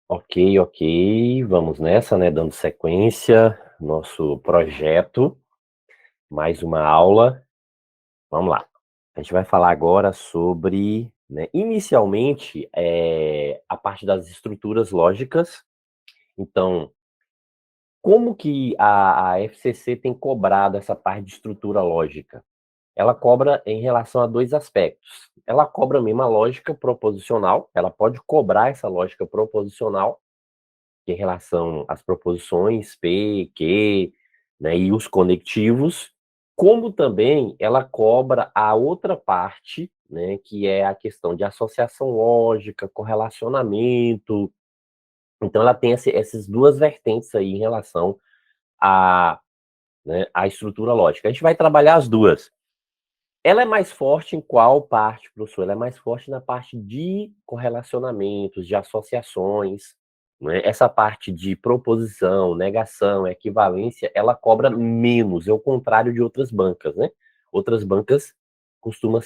Ok, ok. Vamos nessa, né? Dando sequência, nosso projeto, mais uma aula. Vamos lá. A gente vai falar agora sobre, né, inicialmente, a parte das estruturas lógicas. Então, como que a FCC tem cobrado essa parte de estrutura lógica? Ela cobra em relação a dois aspectos. Ela cobra mesmo a lógica proposicional, ela pode cobrar essa lógica proposicional em relação às proposições P, Q, né, e os conectivos, como também ela cobra a outra parte, né, que é a questão de associação lógica, correlacionamento. Então ela tem essas duas vertentes aí em relação à, né, à estrutura lógica. A gente vai trabalhar as duas. Ela é mais forte em qual parte, professor? Ela é mais forte na parte de correlacionamentos, de associações, né? Essa parte de proposição, negação, equivalência, ela cobra menos, é o contrário de outras bancas, né? Outras bancas costumam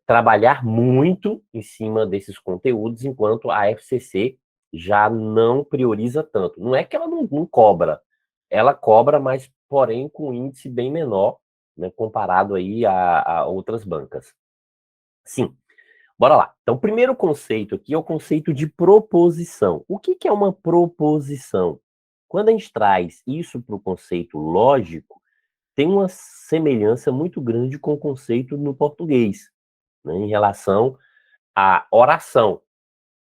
trabalhar muito em cima desses conteúdos, enquanto a FCC já não prioriza tanto. Não é que ela não cobra, ela cobra, mas porém com um índice bem menor, né, comparado aí a outras bancas. Sim, bora lá. Então, o primeiro conceito aqui é o conceito de proposição. O que é uma proposição? Quando a gente traz isso para o conceito lógico, tem uma semelhança muito grande com o conceito no português, né, em relação à oração.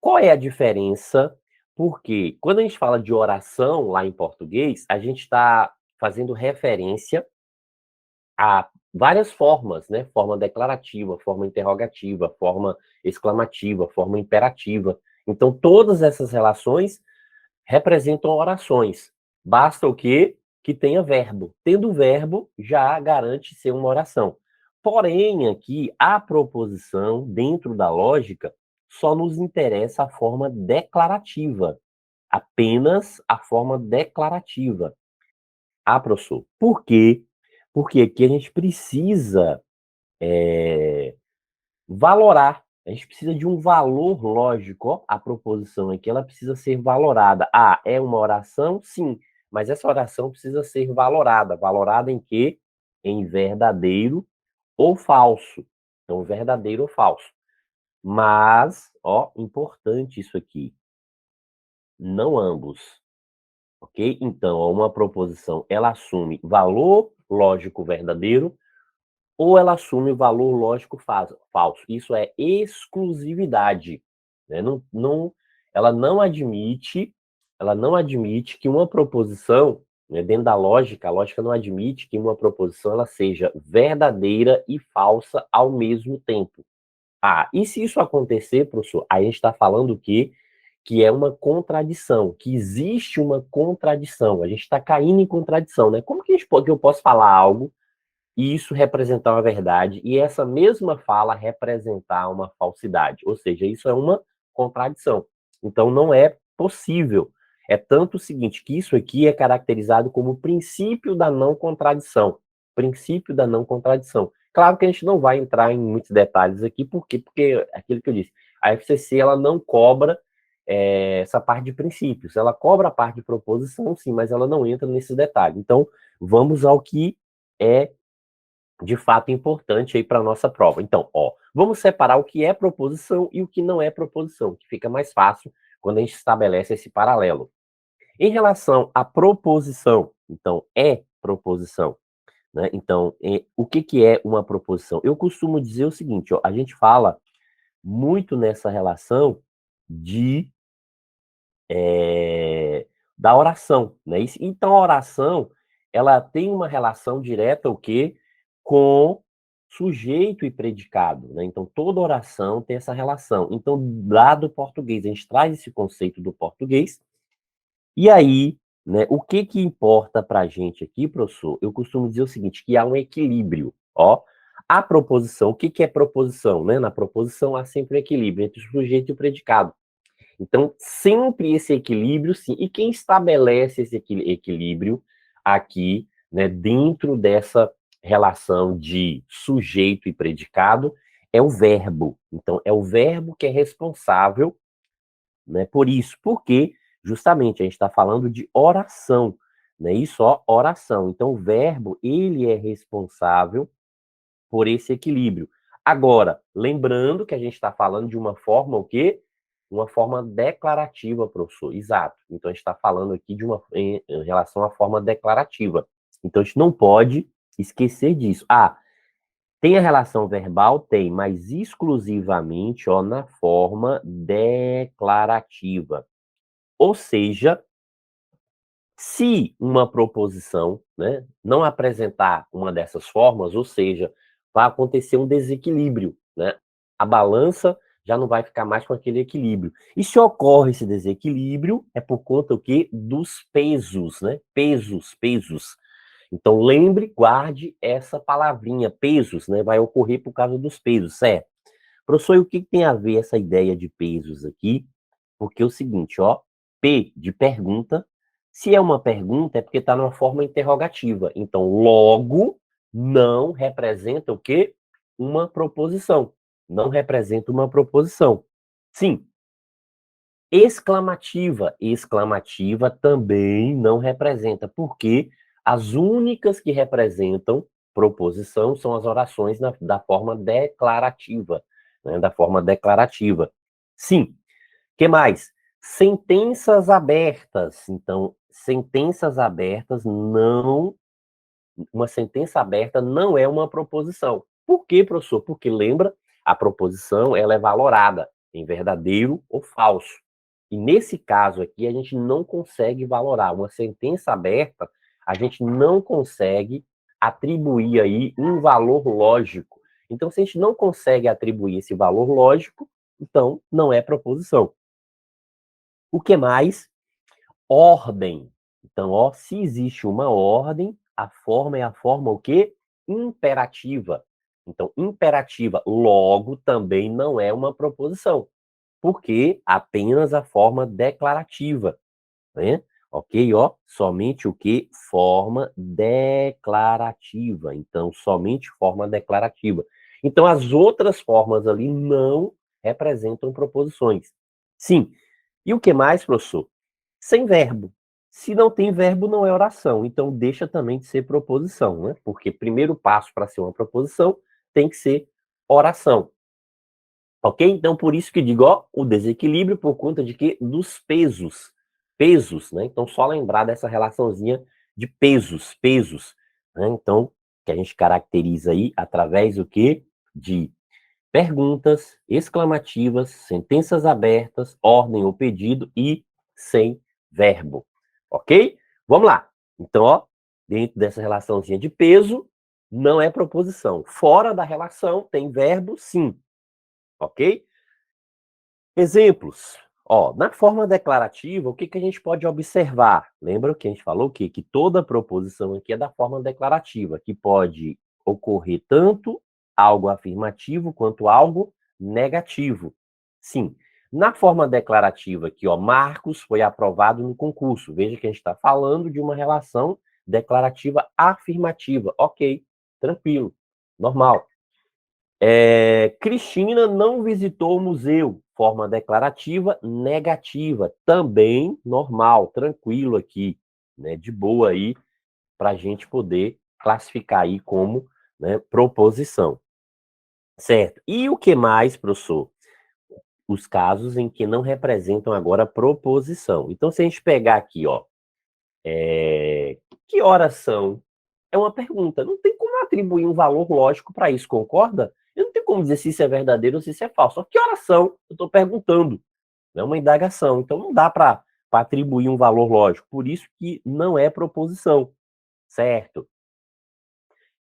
Qual é a diferença? Porque quando a gente fala de oração lá em português, a gente está fazendo referência a várias formas, né? Forma declarativa, forma interrogativa, forma exclamativa, forma imperativa. Então, todas essas relações representam orações. Basta o quê? Que tenha verbo. Tendo verbo, já garante ser uma oração. Porém, aqui, a proposição, dentro da lógica, só nos interessa a forma declarativa. Apenas a forma declarativa. Ah, professor, por quê? Porque aqui a gente precisa valorar. A gente precisa de um valor lógico. Ó. A proposição aqui ela precisa ser valorada. Ah, é uma oração? Sim. Mas essa oração precisa ser valorada. Valorada em quê? Em verdadeiro ou falso. Então, verdadeiro ou falso. Mas, ó, importante isso aqui. Não ambos. Ok? Então, ó, uma proposição ela assume valor lógico verdadeiro ou ela assume o valor lógico falso. Isso é exclusividade, né? Ela não admite que uma proposição, né, dentro da lógica, a lógica não admite que uma proposição ela seja verdadeira e falsa ao mesmo tempo. Ah, e se isso acontecer, professor, aí a gente está falando o quê? Que é uma contradição, que existe uma contradição. A gente está caindo em contradição, né? Como que, que eu posso falar algo e isso representar uma verdade, e essa mesma fala representar uma falsidade. Ou seja, isso é uma contradição. Então, não é possível. É tanto o seguinte, que isso aqui é caracterizado como o princípio da não contradição. Princípio da não contradição. Claro que a gente não vai entrar em muitos detalhes aqui, por quê? Porque é aquilo que eu disse, a FCC ela não cobra essa parte de princípios. Ela cobra a parte de proposição, sim, mas ela não entra nesse detalhe. Então, vamos ao que é de fato importante aí para a nossa prova. Então, ó, vamos separar o que é proposição e o que não é proposição, que fica mais fácil quando a gente estabelece esse paralelo. Em relação à proposição, então, é proposição, né? Então, o que é uma proposição? Eu costumo dizer o seguinte, ó, a gente fala muito nessa relação de da oração, né? Então, a oração, ela tem uma relação direta o quê? Com sujeito e predicado, né? Então, toda oração tem essa relação. Então, lá do português, a gente traz esse conceito do português, e aí, né, o que que importa para a gente aqui, professor? Eu costumo dizer o seguinte, que há um equilíbrio, ó. A proposição, o que que é proposição, né? Na proposição há sempre um equilíbrio entre o sujeito e o predicado. Então, sempre esse equilíbrio, sim. E quem estabelece esse equilíbrio aqui, né, dentro dessa relação de sujeito e predicado, é o verbo. Então, é o verbo que é responsável né? Por isso, porque justamente a gente está falando de oração, né? E só oração. Então, o verbo, ele é responsável por esse equilíbrio. Agora, lembrando que a gente está falando de uma forma o quê? Uma forma declarativa, professor. Exato. Então, a gente está falando aqui em relação à forma declarativa. Então, a gente não pode esquecer disso. Ah, tem a relação verbal? Tem, mas exclusivamente ó, na forma declarativa. Ou seja, se uma proposição, né, não apresentar uma dessas formas, ou seja, vai acontecer um desequilíbrio, né? A balança já não vai ficar mais com aquele equilíbrio. E se ocorre esse desequilíbrio, é por conta o quê? Dos pesos, né? Pesos. Então lembre, guarde essa palavrinha, pesos, né? Vai ocorrer por causa dos pesos, certo? Professor, e o que tem a ver essa ideia de pesos aqui? Porque é o seguinte, ó, P de pergunta. Se é uma pergunta, é porque está numa forma interrogativa. Então, logo, não representa o quê? Uma proposição. Não representa uma proposição. Sim, exclamativa. Exclamativa também não representa, porque as únicas que representam proposição são as orações da forma declarativa. Né? Da forma declarativa. Sim, que mais? Sentenças abertas. Então, sentenças abertas não. Uma sentença aberta não é uma proposição. Por quê, professor? Porque lembra, a proposição ela é valorada em verdadeiro ou falso. E nesse caso aqui, a gente não consegue valorar. Uma sentença aberta, a gente não consegue atribuir aí um valor lógico. Então, se a gente não consegue atribuir esse valor lógico, então não é proposição. O que mais? Ordem. Então, ó, se existe uma ordem, a forma é a forma o quê? Imperativa. Então, imperativa, logo, também não é uma proposição, porque apenas a forma declarativa, né? Ok, ó, somente o que? Forma declarativa. Então, somente forma declarativa. Então, as outras formas ali não representam proposições. Sim. E o que mais, professor? Sem verbo. Se não tem verbo, não é oração. Então, deixa também de ser proposição, né? Porque primeiro passo para ser uma proposição tem que ser oração. Ok? Então, por isso que digo, ó, o desequilíbrio por conta de quê? Dos pesos. Pesos, né? Então, só lembrar dessa relaçãozinha de pesos, né? Então, que a gente caracteriza aí através do quê? De perguntas, exclamativas, sentenças abertas, ordem ou pedido e sem verbo. Ok? Vamos lá. Então, ó, dentro dessa relaçãozinha de peso, não é proposição. Fora da relação, tem verbo, sim. Ok? Exemplos. Ó, na forma declarativa, o que, que a gente pode observar? Lembra que a gente falou que toda proposição aqui é da forma declarativa, que pode ocorrer tanto algo afirmativo quanto algo negativo. Sim. Na forma declarativa aqui, ó, Marcos foi aprovado no concurso. Veja que a gente está falando de uma relação declarativa afirmativa. Ok, tranquilo, normal. Cristina não visitou o museu. Forma declarativa negativa. Também normal, tranquilo aqui, né? De boa aí, para a gente poder classificar aí como, né, proposição. Certo? E o que mais, professor? Os casos em que não representam agora proposição. Então, se a gente pegar aqui, ó, que horas são? É uma pergunta. Não tem como atribuir um valor lógico para isso, concorda? Eu não tenho como dizer se isso é verdadeiro ou se isso é falso. Só que horas são? Eu estou perguntando. É uma indagação. Então não dá para atribuir um valor lógico. Por isso que não é proposição. Certo?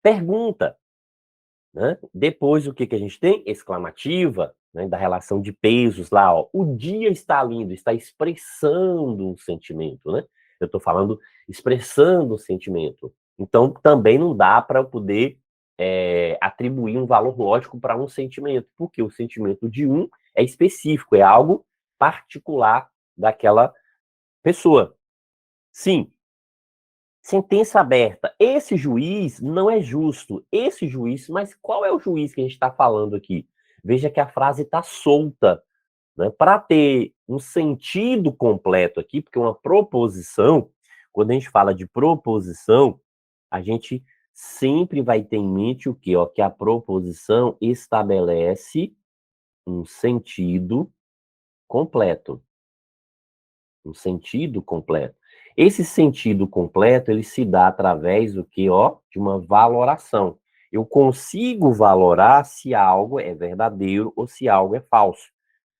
Pergunta. Né? Depois o que, que a gente tem? Exclamativa, né? Da relação de pesos lá. Ó. O dia está lindo, está expressando um sentimento. Né? Eu estou falando expressando um sentimento. Então também não dá para eu poder atribuir um valor lógico para um sentimento, porque o sentimento de um é específico, é algo particular daquela pessoa. Sim, sentença aberta. Esse juiz não é justo. Esse juiz, mas qual é o juiz que a gente está falando aqui? Veja que a frase está solta, né? Para ter um sentido completo aqui, porque uma proposição, quando a gente fala de proposição, a gente sempre vai ter em mente o quê? Ó, que a proposição estabelece um sentido completo. Um sentido completo. Esse sentido completo, ele se dá através do quê? Ó, de uma valoração. Eu consigo valorar se algo é verdadeiro ou se algo é falso.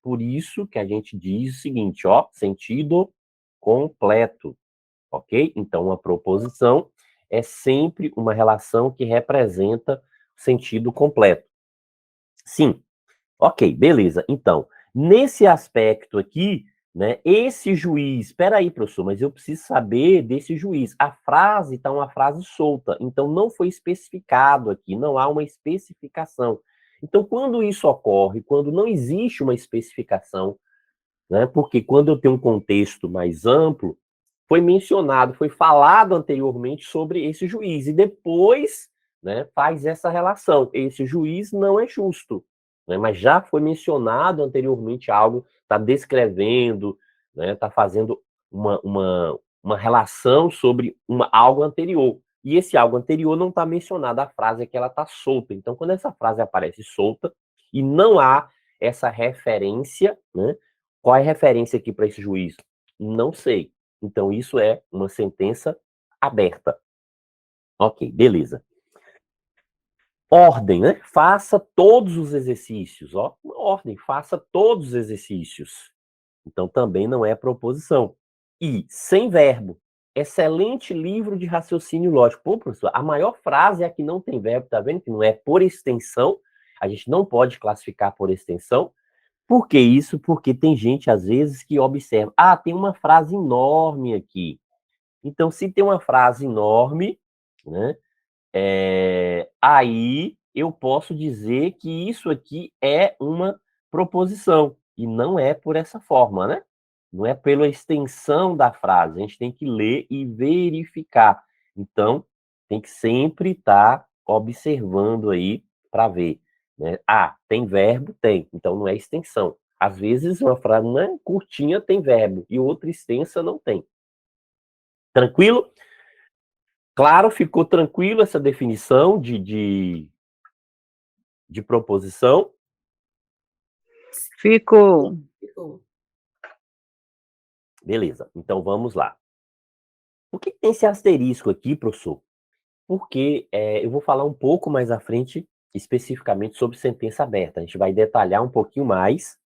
Por isso que a gente diz o seguinte, ó, sentido completo, ok? Então, uma proposição é sempre uma relação que representa sentido completo. Sim, ok, beleza. Então, nesse aspecto aqui, né, esse juiz, espera aí, professor, mas eu preciso saber desse juiz. A frase está uma frase solta, então não foi especificado aqui, não há uma especificação. Então, quando isso ocorre, quando não existe uma especificação, né, porque quando eu tenho um contexto mais amplo, foi mencionado, foi falado anteriormente sobre esse juiz, e depois, né, faz essa relação. Esse juiz não é justo, né, mas já foi mencionado anteriormente algo, está descrevendo, né, está fazendo uma relação sobre algo anterior. E esse algo anterior não está mencionado, a frase é que ela está solta. Então, quando essa frase aparece solta e não há essa referência, né, qual é a referência aqui para esse juiz? Não sei. Então, isso é uma sentença aberta. Ok, beleza. Ordem, né? Faça todos os exercícios. Ó, ordem, faça todos os exercícios. Então, também não é proposição. E, sem verbo. Excelente livro de raciocínio lógico. Pô, professor, a maior frase é a que não tem verbo, tá vendo? Que não é por extensão. A gente não pode classificar por extensão. Por que isso? Porque tem gente, às vezes, que observa. Ah, tem uma frase enorme aqui. Então, se tem uma frase enorme, né, aí eu posso dizer que isso aqui é uma proposição, e não é por essa forma, né? Não é pela extensão da frase, a gente tem que ler e verificar. Então, tem que sempre estar observando aí para ver, né? Ah, tem verbo? Tem, então não é extensão. Às vezes uma frase né, curtinha tem verbo, e outra extensa não tem. Tranquilo? Claro, ficou tranquilo essa definição de proposição? Ficou. Beleza, então vamos lá. Por que tem esse asterisco aqui, professor? Porque eu vou falar um pouco mais à frente, especificamente sobre sentença aberta. A gente vai detalhar um pouquinho mais,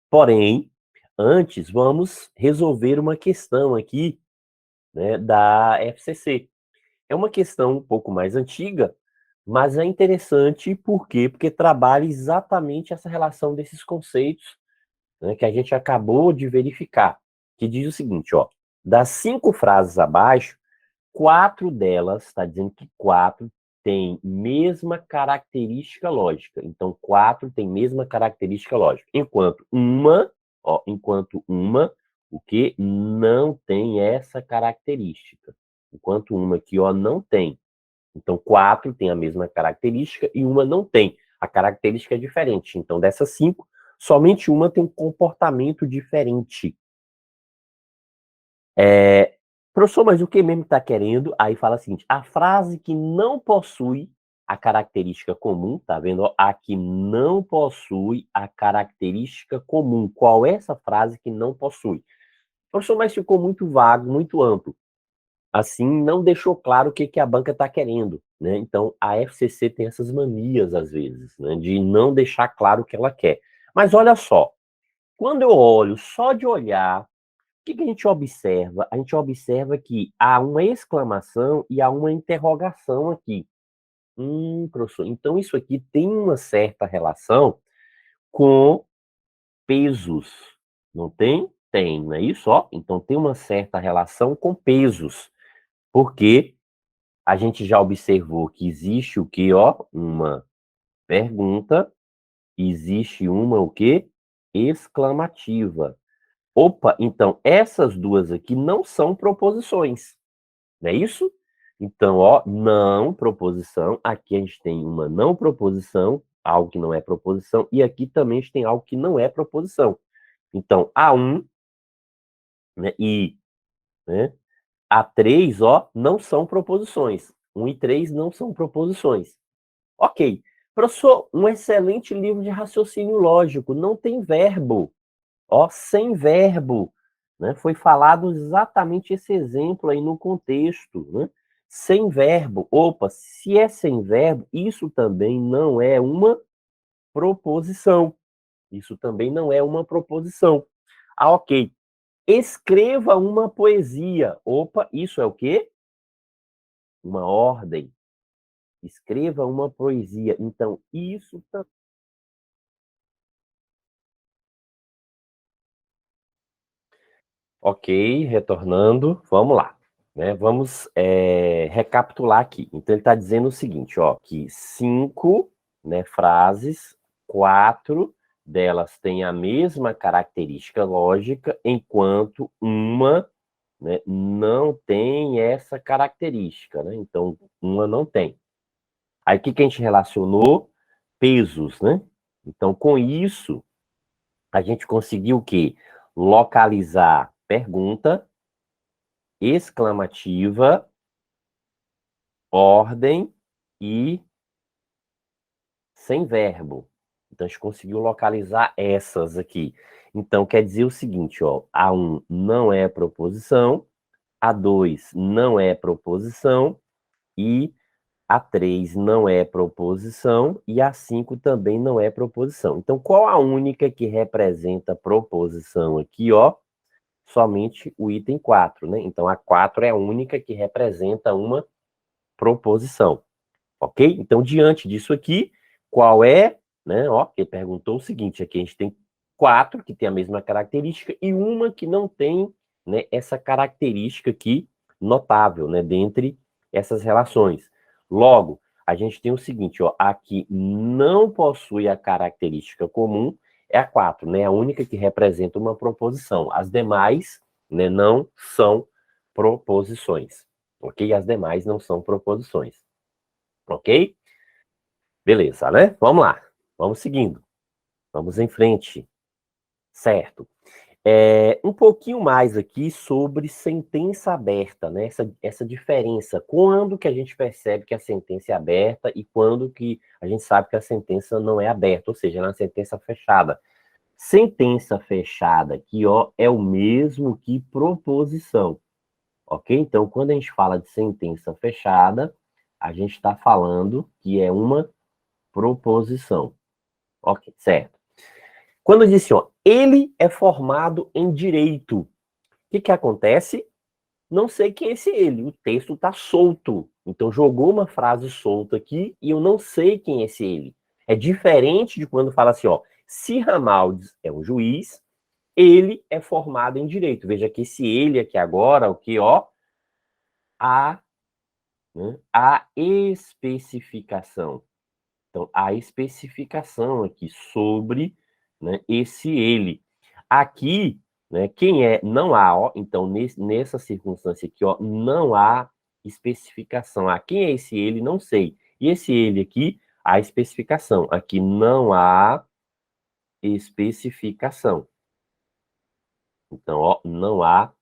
porém, antes vamos resolver uma questão aqui, né, da FCC. É uma questão um pouco mais antiga, mas é interessante por quê? Porque trabalha exatamente essa relação desses conceitos, né, que a gente acabou de verificar, que diz o seguinte, ó, das 5 frases abaixo, 4 delas, está dizendo que 4 têm mesma característica lógica. Então, 4 têm mesma característica lógica. Enquanto uma, o que não tem essa característica. Enquanto uma aqui, ó, não tem. Então, 4 tem a mesma característica e uma não tem. A característica é diferente. Então, dessas 5, somente uma tem um comportamento diferente. Professor, mas o que mesmo está querendo? Aí fala o seguinte, a frase que não possui a característica comum, tá vendo? A que não possui a característica comum. Qual é essa frase que não possui? Professor, mas ficou muito vago, muito amplo. Assim, não deixou claro o que a banca está querendo, né? Então, a FCC tem essas manias, às vezes, né, de não deixar claro o que ela quer. Mas olha só, quando eu olho, só de olhar, o que a gente observa? A gente observa que há uma exclamação e há uma interrogação aqui. Professor, então isso aqui tem uma certa relação com pesos, não tem? Tem, não é isso? Ó, então tem uma certa relação com pesos, porque a gente já observou que existe o quê, ó? Uma pergunta, existe uma o quê? Exclamativa. Opa, então essas duas aqui não são proposições, não é isso? Então, ó, não proposição, aqui a gente tem uma não proposição, algo que não é proposição, e aqui também a gente tem algo que não é proposição. Então, A1, né, né, A3, ó, não são proposições. 1 e 3 não são proposições. Ok. Professor, um excelente livro de raciocínio lógico, não tem verbo. Ó, sem verbo, né? Foi falado exatamente esse exemplo aí no contexto, né? Sem verbo. Opa, se é sem verbo, isso também não é uma proposição. Isso também não é uma proposição. Ah, ok. Escreva uma poesia. Opa, isso é o quê? Uma ordem. Escreva uma poesia. Então, isso também. Ok, retornando, vamos lá. Né? Vamos recapitular aqui. Então, ele está dizendo o seguinte, ó, que 5, né, frases, 4 delas têm a mesma característica lógica, enquanto uma, né, não tem essa característica. Né? Então, uma não tem. Aí, o que a gente relacionou? Pesos, né? Então, com isso, a gente conseguiu o quê? Localizar pergunta, exclamativa, ordem e sem verbo. Então, a gente conseguiu localizar essas aqui. Então, quer dizer o seguinte, ó, A1 não é proposição, A2 não é proposição e A3 não é proposição e A5 também não é proposição. Então, qual a única que representa proposição aqui, ó? Somente o item 4, né? Então, a 4 é a única que representa uma proposição, ok? Então, diante disso aqui, qual é, né? Ó, ele perguntou o seguinte, aqui a gente tem 4 que tem a mesma característica e uma que não tem, né, essa característica aqui notável, né, dentre essas relações. Logo, a gente tem o seguinte, ó, a que não possui a característica comum é a 4, né, a única que representa uma proposição. As demais, né, não são proposições, ok? As demais não são proposições. Ok? Beleza, né? Vamos lá. Vamos seguindo. Vamos em frente. Certo. Um pouquinho mais aqui sobre sentença aberta, né? Essa diferença. Quando que a gente percebe que a sentença é aberta e quando que a gente sabe que a sentença não é aberta, ou seja, na sentença fechada. Sentença fechada aqui, ó, é o mesmo que proposição. Ok? Então, quando a gente fala de sentença fechada, a gente está falando que é uma proposição. Ok, certo. Quando diz assim, ó, ele é formado em direito, o que acontece? Não sei quem é esse ele, o texto está solto. Então, jogou uma frase solta aqui e eu não sei quem é esse ele. É diferente de quando fala assim, ó, se Ramaldes é um juiz, ele é formado em direito. Veja que esse ele aqui agora, o que, ó, né, a especificação. Então, a especificação aqui sobre, né, esse ele. Aqui, né, quem é, não há, ó, então, nessa circunstância aqui, ó, não há especificação. Ah, quem é esse ele? Não sei. E esse ele aqui, a especificação. Aqui não há especificação. Então, ó, não há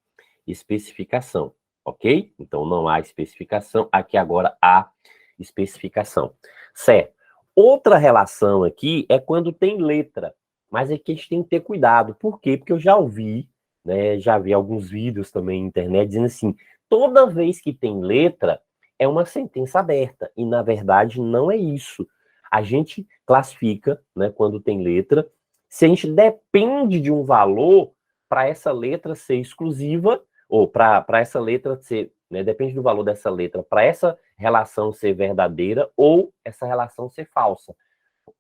especificação, ok? Então, não há especificação. Aqui agora há especificação. Certo. Outra relação aqui é quando tem letra, mas aqui a gente tem que ter cuidado. Por quê? Porque eu já ouvi, né, já vi alguns vídeos também na internet dizendo assim, toda vez que tem letra, é uma sentença aberta. E, na verdade, não é isso. A gente classifica, né, quando tem letra, se a gente depende de um valor para essa letra ser exclusiva, ou para essa letra ser, né, depende do valor dessa letra, para essa relação ser verdadeira ou essa relação ser falsa.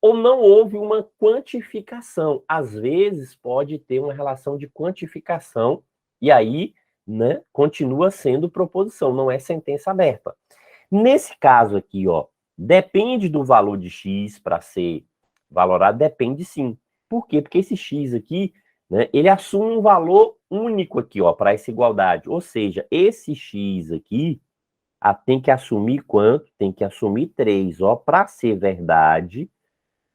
Ou não houve uma quantificação. Às vezes pode ter uma relação de quantificação e aí, né, continua sendo proposição, não é sentença aberta. Nesse caso aqui, ó, depende do valor de x para ser valorado, depende sim. Por quê? Porque esse x aqui, né, ele assume um valor único aqui, ó, para essa igualdade. Ou seja, esse x aqui tem que assumir quanto? Tem que assumir 3, ó, para ser verdade,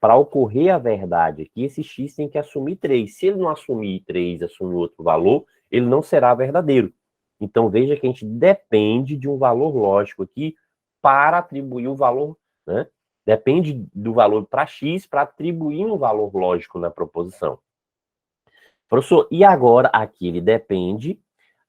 para ocorrer a verdade aqui, esse x tem que assumir 3. Se ele não assumir 3, assumir outro valor, ele não será verdadeiro. Então, veja que a gente depende de um valor lógico aqui para atribuir o valor, né? Depende do valor para x para atribuir um valor lógico na proposição. Professor, e agora aqui ele depende,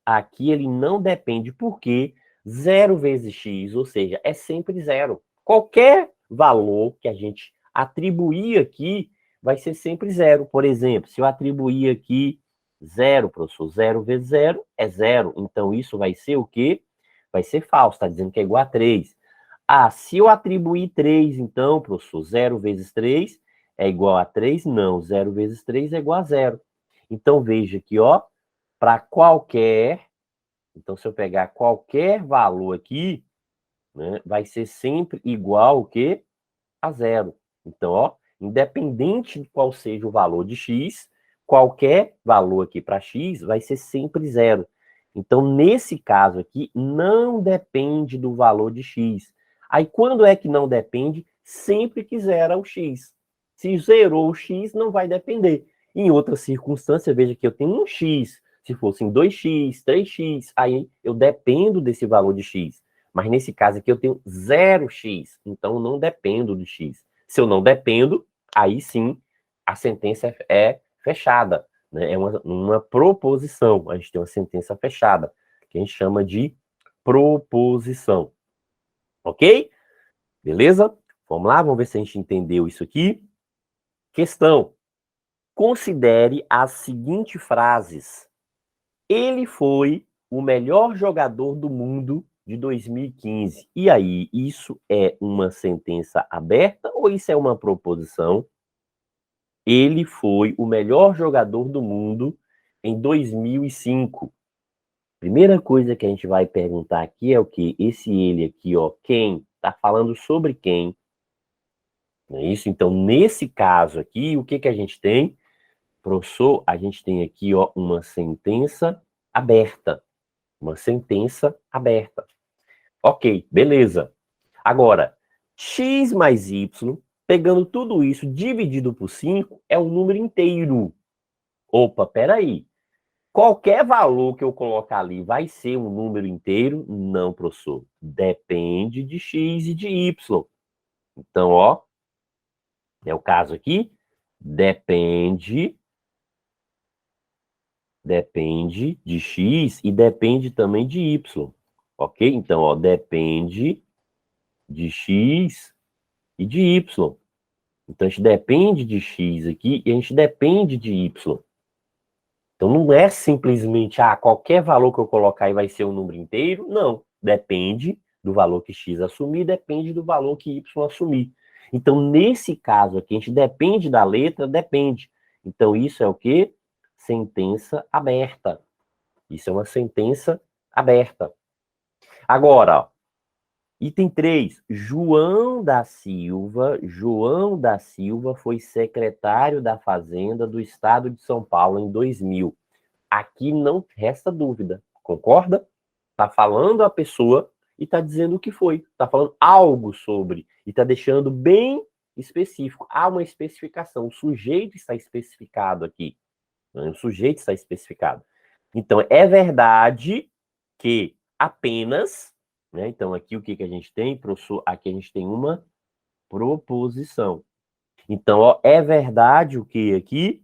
aqui ele não depende, porque 0 vezes x, ou seja, é sempre zero. Qualquer valor que a gente atribuir aqui vai ser sempre zero. Por exemplo, se eu atribuir aqui 0, professor, 0 vezes 0 é 0. Então, isso vai ser o quê? Vai ser falso, está dizendo que é igual a 3. Ah, se eu atribuir 3, então, professor, 0 vezes 3 é igual a 3? Não, 0 vezes 3 é igual a 0. Então, veja aqui, ó, para qualquer... Então, se eu pegar qualquer valor aqui, né, vai ser sempre igual o quê? A zero. Então, ó, independente de qual seja o valor de x, qualquer valor aqui para x vai ser sempre zero. Então, nesse caso aqui, não depende do valor de x. Aí, quando é que não depende? Sempre que zera o x. Se zerou o x, não vai depender. Em outra circunstância, veja que eu tenho um x. Se fossem 2x, 3x, aí eu dependo desse valor de x. Mas nesse caso aqui eu tenho 0x, então eu não dependo de x. Se eu não dependo, aí sim a sentença é fechada, né? É uma proposição. A gente tem uma sentença fechada, que a gente chama de proposição. Ok? Beleza? Vamos lá, vamos ver se a gente entendeu isso aqui. Questão. Considere as seguintes frases. Ele foi o melhor jogador do mundo de 2015. E aí, isso é uma sentença aberta ou isso é uma proposição? Ele foi o melhor jogador do mundo em 2005. Primeira coisa que a gente vai perguntar aqui é o que? Esse ele aqui, ó, quem? Tá falando sobre quem? Não é isso? Então, nesse caso aqui, o que que a gente tem? Professor, a gente tem aqui, ó, uma sentença aberta. Uma sentença aberta. Ok, beleza. Agora, x mais y, pegando tudo isso dividido por 5, é um número inteiro. Opa, peraí. Qualquer valor que eu colocar ali vai ser um número inteiro? Não, professor. Depende de x e de y. Então, ó, é o caso aqui. Depende de x e depende também de y. Ok? Então, ó, depende de x e de y. Então, a gente depende de x aqui e a gente depende de y. Então, não é simplesmente, qualquer valor que eu colocar aí vai ser um número inteiro. Não. Depende do valor que x assumir, depende do valor que y assumir. Então, nesse caso aqui, a gente depende da letra, depende. Então, isso é o quê? Sentença aberta. Isso é uma sentença aberta. Agora, ó, item 3. João da Silva foi secretário da Fazenda do Estado de São Paulo em 2000. Aqui não resta dúvida, concorda? Está falando a pessoa e está dizendo o que foi. Está falando algo sobre e está deixando bem específico. Há uma especificação. O sujeito está especificado aqui. O sujeito está especificado. Então, é verdade que apenas, né? Então, aqui o que que a gente tem, professor? Aqui a gente tem uma proposição. Então, ó, é verdade o que aqui?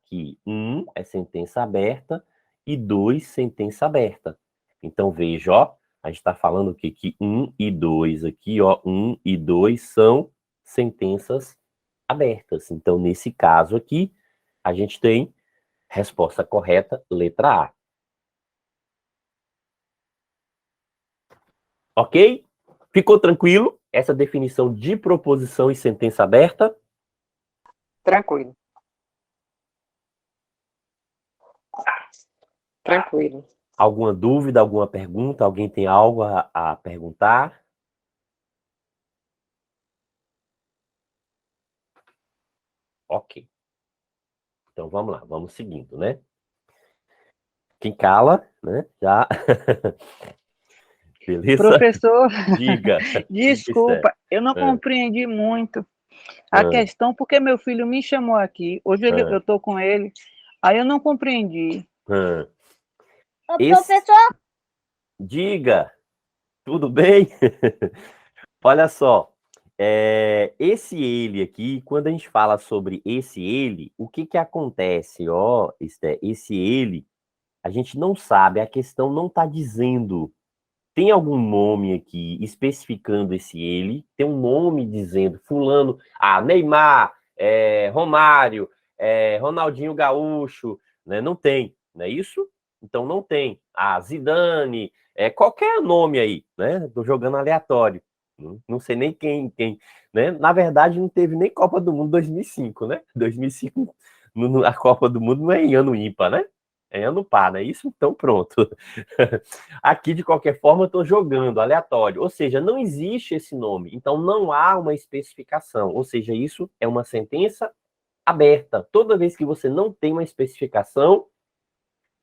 Que 1 é sentença aberta e 2 sentença aberta. Então, veja, ó, a gente está falando o quê? Que 1 e 2 aqui, ó, 1 e 2 são sentenças abertas. Então, nesse caso aqui, a gente tem resposta correta, letra A. Ok? Ficou tranquilo? Essa definição de proposição e sentença aberta? Tranquilo. Tranquilo. Alguma dúvida, alguma pergunta? Alguém tem algo a perguntar? Ok. Então vamos lá, vamos seguindo, né? Quem cala, né? Já. Beleza? Professor, Diga. desculpa, eu não compreendi muito. A questão, porque meu filho me chamou aqui, hoje eu estou com ele, aí eu não compreendi. Ô, Esse- professor, Diga, tudo bem? Olha só, esse ele aqui, quando a gente fala sobre esse ele, o que que acontece? Ó, Esté, esse ele, a gente não sabe, a questão não está dizendo. Tem algum nome aqui especificando esse ele? Tem um nome dizendo fulano, Neymar, Romário, Ronaldinho Gaúcho, né? Não tem, não é isso? Então não tem. Zidane, qualquer nome aí, né? Tô jogando aleatório. Não sei nem quem, né? Na verdade, não teve nem Copa do Mundo 2005, né? 2005, a Copa do Mundo não é em ano ímpar, né? É ano par, não é isso? Então pronto. Aqui, de qualquer forma, eu estou jogando aleatório. Ou seja, não existe esse nome. Então, não há uma especificação. Ou seja, isso é uma sentença aberta. Toda vez que você não tem uma especificação,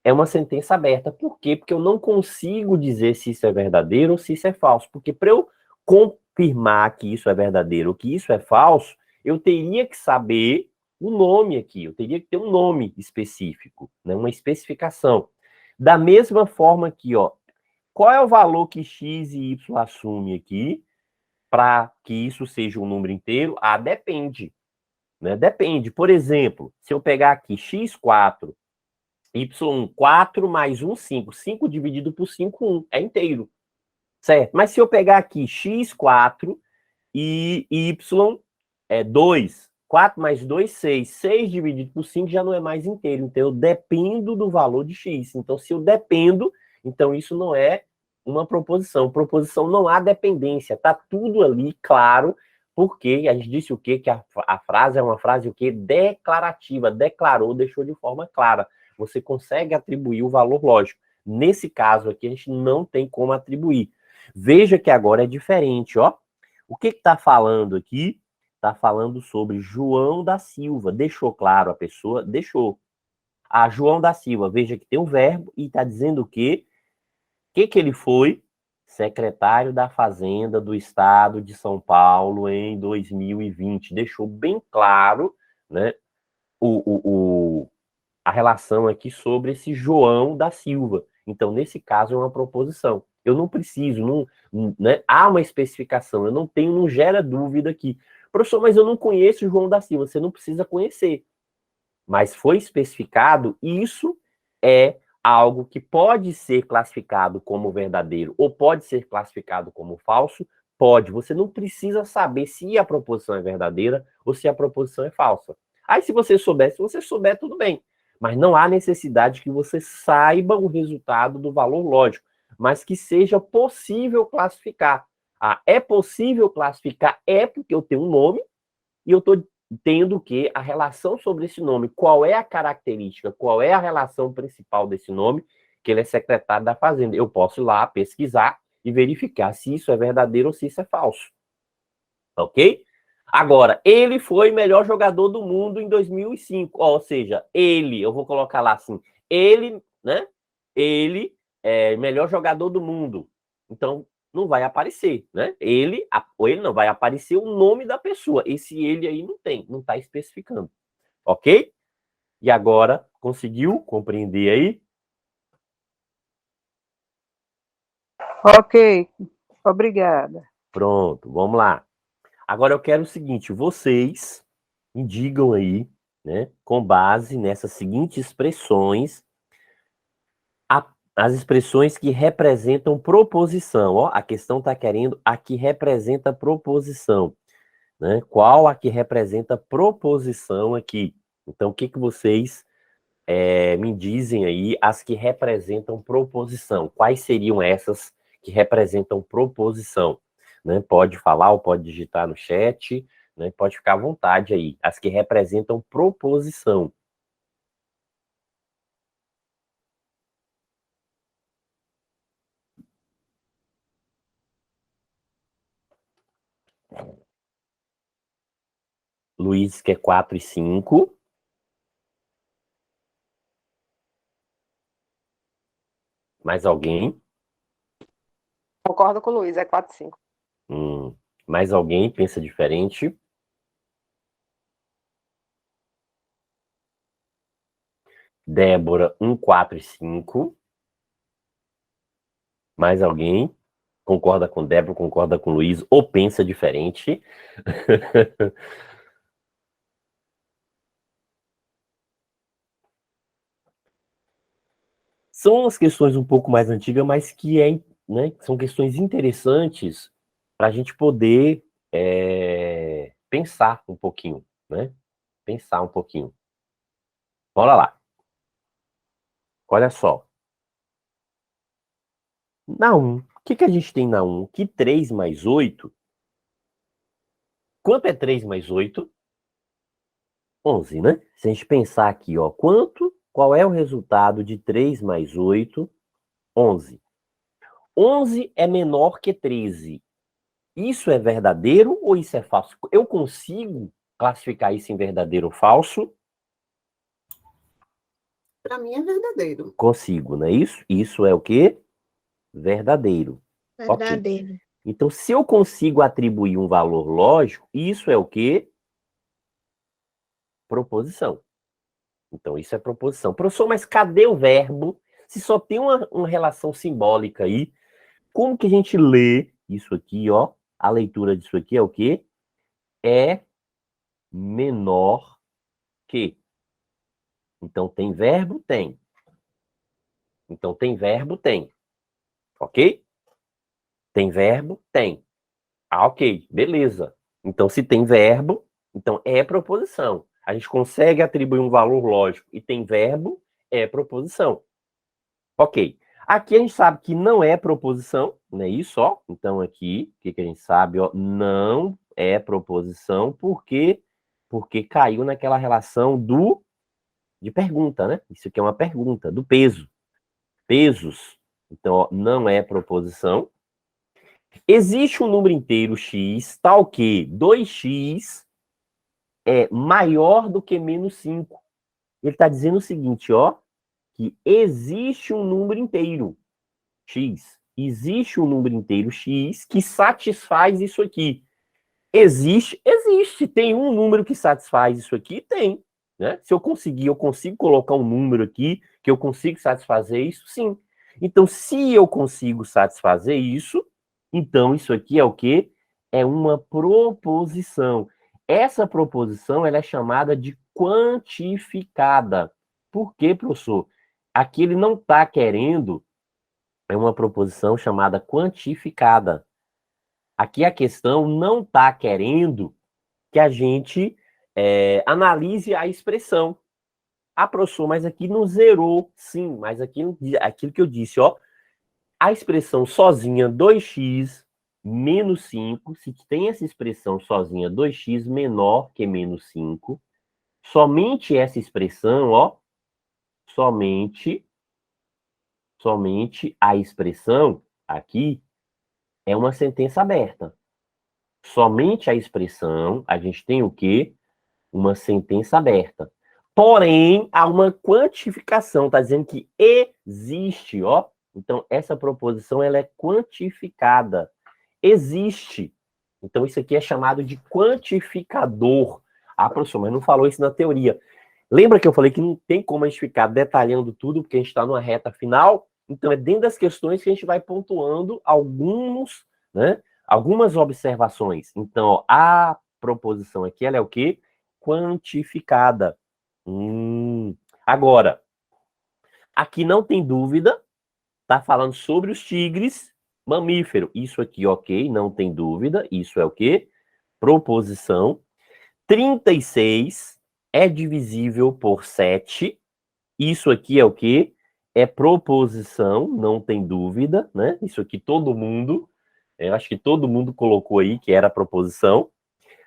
é uma sentença aberta. Por quê? Porque eu não consigo dizer se isso é verdadeiro ou se isso é falso. Porque para eu confirmar que isso é verdadeiro ou que isso é falso, eu teria que saber o nome aqui. Eu teria que ter um nome específico, né? Uma especificação. Da mesma forma aqui, ó, qual é o valor que x e y assume aqui para que isso seja um número inteiro? Depende. Né? Depende. Por exemplo, se eu pegar aqui x4, y4 mais 1, 5. 5 dividido por 5, 1. É inteiro. Certo? Mas se eu pegar aqui x4 e y é 2. 4 mais 2, 6. 6 dividido por 5 já não é mais inteiro. Então, eu dependo do valor de x. Então, se eu dependo, então isso não é uma proposição. Proposição não há dependência. Está tudo ali claro, porque a gente disse o quê? Que a frase é uma frase o quê? Declarativa. Declarou, deixou de forma clara. Você consegue atribuir o valor lógico. Nesse caso aqui, a gente não tem como atribuir. Veja que agora é diferente, ó. O que está falando aqui? Está falando sobre João da Silva. Deixou claro a pessoa? Deixou. João da Silva, veja que tem um verbo e está dizendo o quê? O que ele foi? Secretário da Fazenda do Estado de São Paulo em 2020. Deixou bem claro, né, a relação aqui sobre esse João da Silva. Então, nesse caso, é uma proposição. Eu não preciso, né? Há uma especificação, eu não tenho, não gera dúvida aqui. Professor, mas eu não conheço o João da Silva. Você não precisa conhecer. Mas foi especificado, isso é algo que pode ser classificado como verdadeiro ou pode ser classificado como falso? Pode. Você não precisa saber se a proposição é verdadeira ou se a proposição é falsa. Aí, se você souber, tudo bem. Mas não há necessidade que você saiba o resultado do valor lógico, mas que seja possível classificar. É possível classificar, porque eu tenho um nome e eu estou tendo que a relação sobre esse nome, qual é a característica, qual é a relação principal desse nome, que ele é secretário da Fazenda. Eu posso ir lá pesquisar e verificar se isso é verdadeiro ou se isso é falso. Ok? Agora, ele foi melhor jogador do mundo em 2005. Ou seja, eu vou colocar lá assim, ele, né? Ele é melhor jogador do mundo. Então, não vai aparecer, né? Ou ele não vai aparecer o nome da pessoa. Esse ele aí não tem, não está especificando. Ok? E agora, conseguiu compreender aí? Ok, obrigada. Pronto, vamos lá. Agora eu quero o seguinte, vocês me digam aí, né, com base nessas seguintes expressões, as expressões que representam proposição. Ó, a questão está querendo a que representa proposição, né? Qual a que representa proposição aqui? Então, o que vocês me dizem aí as que representam proposição? Quais seriam essas que representam proposição? Né? Pode falar ou pode digitar no chat, né? Pode ficar à vontade aí. As que representam proposição. Luiz quer 4 e 5. Mais alguém? Concordo com o Luiz, é 4, 5. Mais alguém pensa diferente? Débora, 1, 4 e 5. Mais alguém? Concorda com Débora, concorda com Luiz, ou pensa diferente? São as questões um pouco mais antigas, mas que né, são questões interessantes para a gente poder pensar um pouquinho, né? Pensar um pouquinho. Bora lá. Olha só. Na 1, o que a gente tem na 1? Que 3 mais 8. Quanto é 3 mais 8? 11, né? Se a gente pensar aqui, ó, qual é o resultado de 3 mais 8? 11. 11 é menor que 13. Isso é verdadeiro ou isso é falso? Eu consigo classificar isso em verdadeiro ou falso? Para mim é verdadeiro. Consigo, não é isso? Isso é o quê? Verdadeiro. Verdadeiro. Okay. Então, se eu consigo atribuir um valor lógico, isso é o quê? Proposição. Então, isso é proposição. Professor, mas cadê o verbo? Se só tem uma relação simbólica aí, como que a gente lê isso aqui, ó? A leitura disso aqui é o quê? É menor que. Então, tem verbo? Tem. Então, tem verbo? Tem. Ok? Tem verbo? Tem. Ah, ok. Beleza. Então, se tem verbo, então é proposição. A gente consegue atribuir um valor lógico e tem verbo, é proposição. Ok. Aqui a gente sabe que não é proposição, não é isso, ó. Então, aqui, o que a gente sabe, ó? Não é proposição, porque caiu naquela relação de pergunta, né? Isso aqui é uma pergunta, do peso. Pesos. Então, ó, não é proposição. Existe um número inteiro x, tal que 2x é maior do que menos 5. Ele está dizendo o seguinte, ó, que existe um número inteiro, x. Existe um número inteiro, x, que satisfaz isso aqui. Existe. Tem um número que satisfaz isso aqui? Tem. Né? Se eu consigo colocar um número aqui que eu consigo satisfazer isso? Sim. Então, se eu consigo satisfazer isso, então isso aqui é o quê? É uma proposição. Essa proposição ela é chamada de quantificada. Por quê, professor? Aqui ele não está querendo, é uma proposição chamada quantificada. Aqui a questão não está querendo que a gente analise a expressão. Ah, professor, mas aqui não zerou. Sim, mas aquilo que eu disse, ó, a expressão sozinha 2x menos 5, se tem essa expressão sozinha 2x menor que menos 5, somente essa expressão, ó, somente a expressão aqui é uma sentença aberta. Somente a expressão, a gente tem o quê? Uma sentença aberta. Porém, há uma quantificação, está dizendo que existe, ó. Então, essa proposição ela é quantificada. Existe. Então, isso aqui é chamado de quantificador. Ah, professor, mas não falou isso na teoria. Lembra que eu falei que não tem como a gente ficar detalhando tudo, porque a gente está numa reta final? Então, é dentro das questões que a gente vai pontuando algumas observações. Então, ó, a proposição aqui, ela é o quê? Quantificada. Agora, aqui não tem dúvida, tá falando sobre os tigres mamífero. Isso aqui, ok, não tem dúvida. Isso é o quê? Proposição. 36 é divisível por 7. Isso aqui é o quê? É proposição, não tem dúvida, né? Isso aqui todo mundo, eu acho que todo mundo colocou aí que era proposição.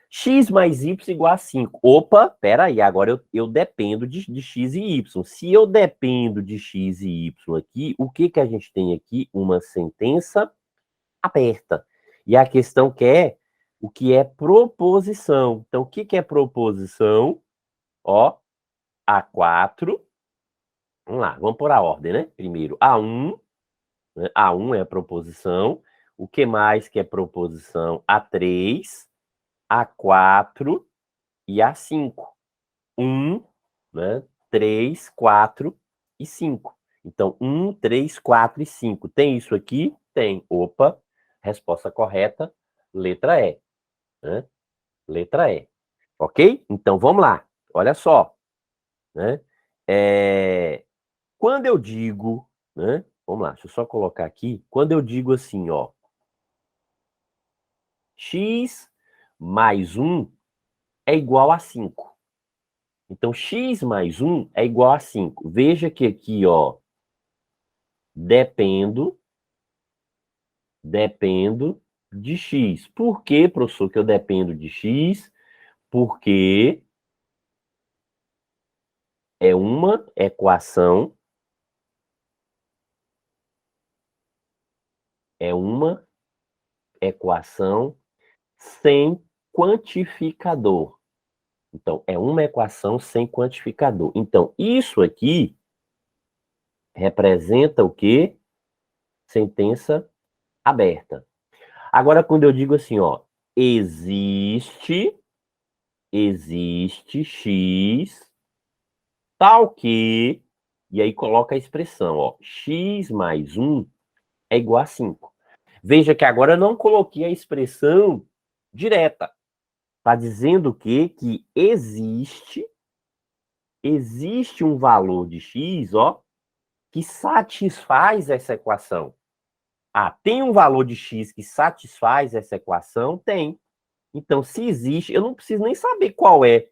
X mais Y igual a 5. Opa, peraí, agora eu dependo de X e Y. Se eu dependo de X e Y aqui, o que a gente tem aqui? Uma sentença aberta. E a questão que é o que é proposição. Então, o que é proposição? Ó, A4. Vamos lá, vamos por a ordem, né? Primeiro, A1. Né? A1 é a proposição. O que mais que é proposição? A3. A4 e A5. 1, né? 3, 4 e 5. Então, 1, 3, 4 e 5. Tem isso aqui? Tem. Opa, resposta correta, letra E. Né? Letra E. Ok? Então, vamos lá. Olha só. Né? Quando eu digo... Né? Vamos lá, deixa eu só colocar aqui. Quando eu digo assim, ó, x mais 1 é igual a 5. Então, x mais 1 é igual a 5. Veja que aqui, ó, dependo de x. Por que, professor, que eu dependo de x? Porque é uma equação sem quantificador. Então, é uma equação sem quantificador. Então, isso aqui representa o quê? Sentença aberta. Agora, quando eu digo assim, ó, existe x tal que, e aí coloca a expressão, ó, x mais 1 é igual a 5. Veja que agora eu não coloquei a expressão direta. Está dizendo que existe um valor de x, ó, que satisfaz essa equação. Ah, tem um valor de x que satisfaz essa equação? Tem. Então, se existe, eu não preciso nem saber qual é.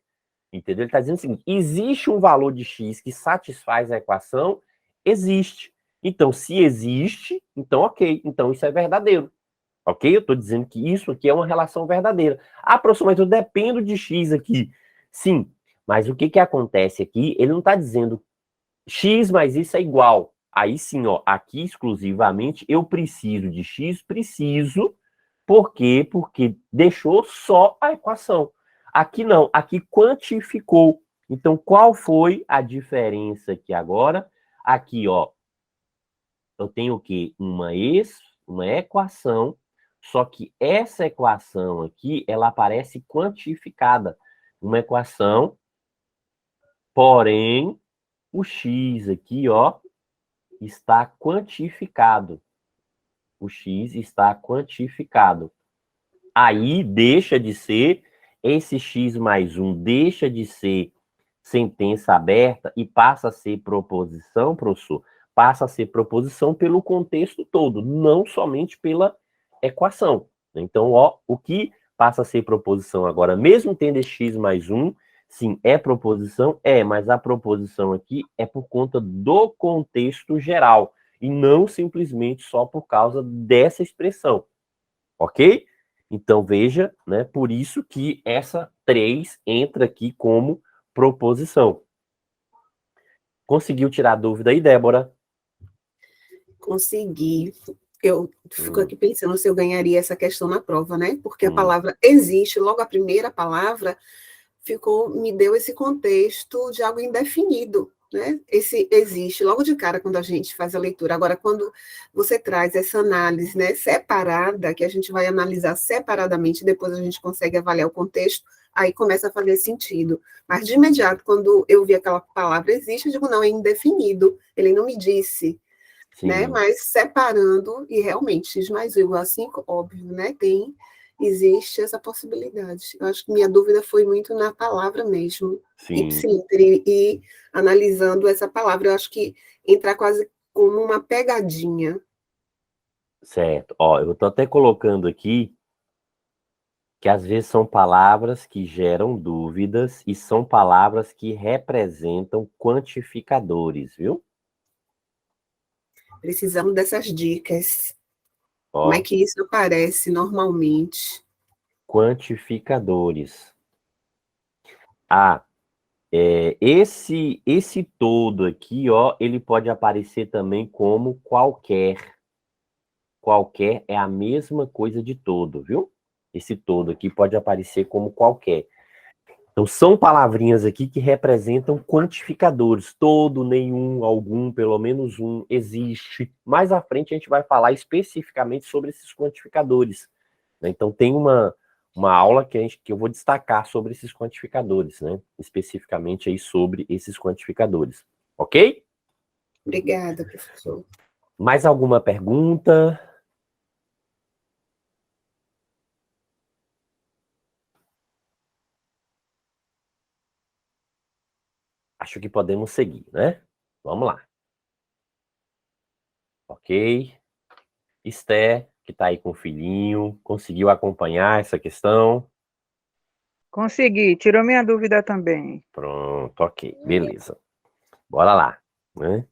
Entendeu? Ele está dizendo o seguinte: existe um valor de x que satisfaz a equação? Existe. Então, se existe, então ok. Então, isso é verdadeiro. Ok? Eu estou dizendo que isso aqui é uma relação verdadeira. Ah, professor, mas eu dependo de x aqui. Sim, mas o que acontece aqui? Ele não está dizendo x mais isso é igual. Aí sim, ó, aqui exclusivamente eu preciso de x, preciso. Por quê? Porque deixou só a equação. Aqui não, aqui quantificou. Então, qual foi a diferença aqui agora? Aqui, ó, eu tenho o quê? Uma equação, só que essa equação aqui, ela aparece quantificada. Uma equação, porém, o x aqui, ó, está quantificado. O x está quantificado. Aí deixa de ser, esse x mais 1 deixa de ser sentença aberta e passa a ser proposição, professor, passa a ser proposição pelo contexto todo, não somente pela equação. Então, ó, o que passa a ser proposição agora, mesmo tendo esse x mais 1, sim, é proposição? É, mas a proposição aqui é por conta do contexto geral, e não simplesmente só por causa dessa expressão, ok? Então, veja, né, por isso que essa 3 entra aqui como proposição. Conseguiu tirar a dúvida aí, Débora? Consegui. Eu fico aqui pensando se eu ganharia essa questão na prova, né? Porque a palavra existe, logo a primeira palavra me deu esse contexto de algo indefinido, né? Esse existe logo de cara quando a gente faz a leitura. Agora, quando você traz essa análise, né, separada, que a gente vai analisar separadamente, depois a gente consegue avaliar o contexto, aí começa a fazer sentido. Mas de imediato, quando eu vi aquela palavra existe, eu digo, não, é indefinido, ele não me disse. Né? Mas separando, e realmente, x mais 1 igual a 5, óbvio, né? Existe essa possibilidade. Eu acho que minha dúvida foi muito na palavra mesmo. Sim. Ipsiliter, e analisando essa palavra, eu acho que entra quase como uma pegadinha. Certo. Ó, eu estou até colocando aqui que às vezes são palavras que geram dúvidas e são palavras que representam quantificadores, viu? Precisamos dessas dicas. Ó, como é que isso aparece normalmente? Quantificadores. Ah, esse todo aqui, ó, ele pode aparecer também como qualquer. Qualquer é a mesma coisa de todo, viu? Esse todo aqui pode aparecer como qualquer. Então, são palavrinhas aqui que representam quantificadores. Todo, nenhum, algum, pelo menos um, existe. Mais à frente, a gente vai falar especificamente sobre esses quantificadores. Então, tem uma aula que eu vou destacar sobre esses quantificadores, né? Especificamente aí sobre esses quantificadores. Ok? Obrigada, professor. Mais alguma pergunta? Acho que podemos seguir, né? Vamos lá. Ok? Esther, que está aí com o filhinho, conseguiu acompanhar essa questão? Consegui, tirou minha dúvida também. Pronto, ok, beleza. Bora lá, né?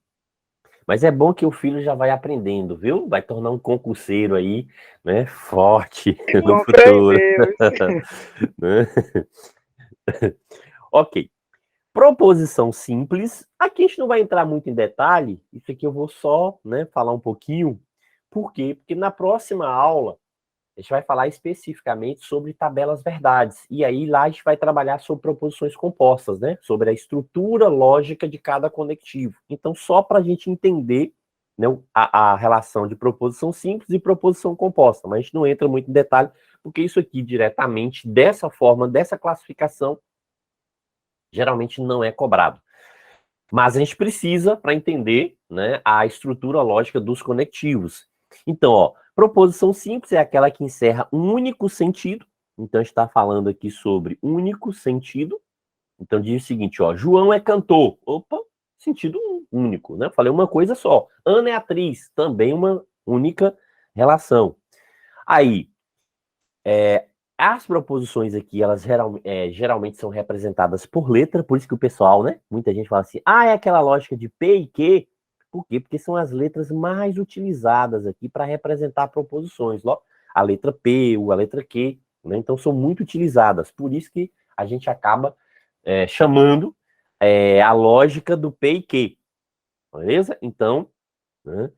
Mas é bom que o filho já vai aprendendo, viu? Vai tornar um concurseiro aí, né? Forte no Com fé em futuro. Deus. Né? Ok. Proposição simples. Aqui a gente não vai entrar muito em detalhe. Isso aqui eu vou só, né, falar um pouquinho. Por quê? Porque na próxima aula a gente vai falar especificamente sobre tabelas verdades. E aí lá a gente vai trabalhar sobre proposições compostas, né? Sobre a estrutura lógica de cada conectivo. Então, só para a gente entender, né, a relação de proposição simples e proposição composta. Mas a gente não entra muito em detalhe, porque isso aqui diretamente, dessa forma, dessa classificação, geralmente não é cobrado. Mas a gente precisa para entender, né, a estrutura lógica dos conectivos. Então, ó, proposição simples é aquela que encerra um único sentido. Então, a gente está falando aqui sobre único sentido. Então, diz o seguinte, ó, João é cantor. Opa, sentido único, né? Falei uma coisa só. Ana é atriz, também uma única relação. Aí, as proposições aqui, elas geralmente são representadas por letra, por isso que o pessoal, né? Muita gente fala assim, é aquela lógica de P e Q. Por quê? Porque são as letras mais utilizadas aqui para representar proposições. A letra P, a letra Q, né? Então são muito utilizadas. Por isso que a gente acaba chamando a lógica do P e Q. Beleza? Então, né?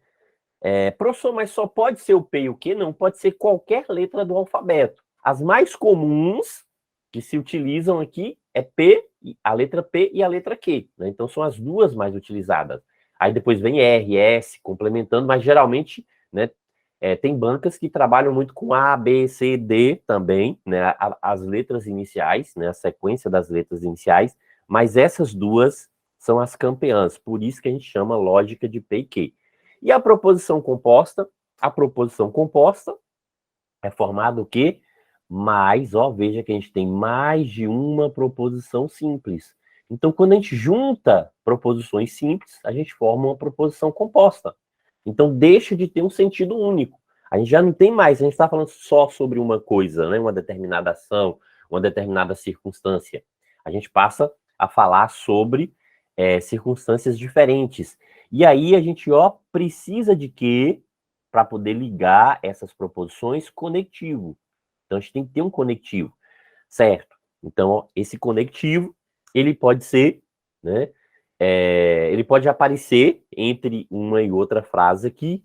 Professor, mas só pode ser o P e o Q? Não, pode ser qualquer letra do alfabeto. As mais comuns que se utilizam aqui é P, a letra P e a letra Q, né? Então são as duas mais utilizadas. Aí depois vem R, S, complementando, mas geralmente, né, tem bancas que trabalham muito com A, B, C, D também, né, as letras iniciais, né, a sequência das letras iniciais, mas essas duas são as campeãs, por isso que a gente chama lógica de P e Q. E a proposição composta? A proposição composta é formada o quê? Veja que a gente tem mais de uma proposição simples. Então, quando a gente junta proposições simples, a gente forma uma proposição composta. Então, deixa de ter um sentido único. A gente já não tem mais, a gente está falando só sobre uma coisa, né? Uma determinada ação, uma determinada circunstância. A gente passa a falar sobre circunstâncias diferentes. E aí a gente, precisa de quê? Para poder ligar essas proposições, conectivo. Então, a gente tem que ter um conectivo, certo? Então, esse conectivo, ele pode ser, né? Ele pode aparecer entre uma e outra frase aqui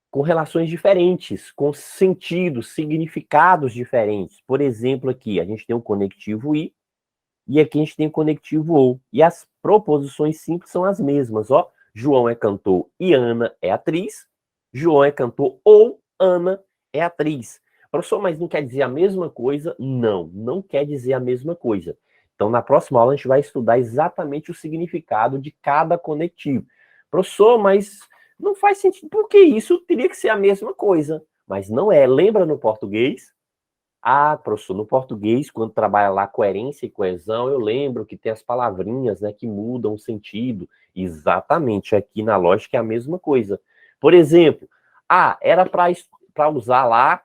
com relações diferentes, com sentidos, significados diferentes. Por exemplo, aqui, a gente tem um conectivo e aqui a gente tem o conectivo ou. E as proposições simples são as mesmas, ó. João é cantor e Ana é atriz. João é cantor ou Ana é atriz. Professor, mas não quer dizer a mesma coisa? Não, não quer dizer a mesma coisa. Então, na próxima aula, a gente vai estudar exatamente o significado de cada conectivo. Professor, mas não faz sentido, porque isso teria que ser a mesma coisa. Mas não é. Lembra no português? Professor, no português, quando trabalha lá coerência e coesão, eu lembro que tem as palavrinhas, né, que mudam o sentido. Exatamente, aqui na lógica é a mesma coisa. Por exemplo, era para usar lá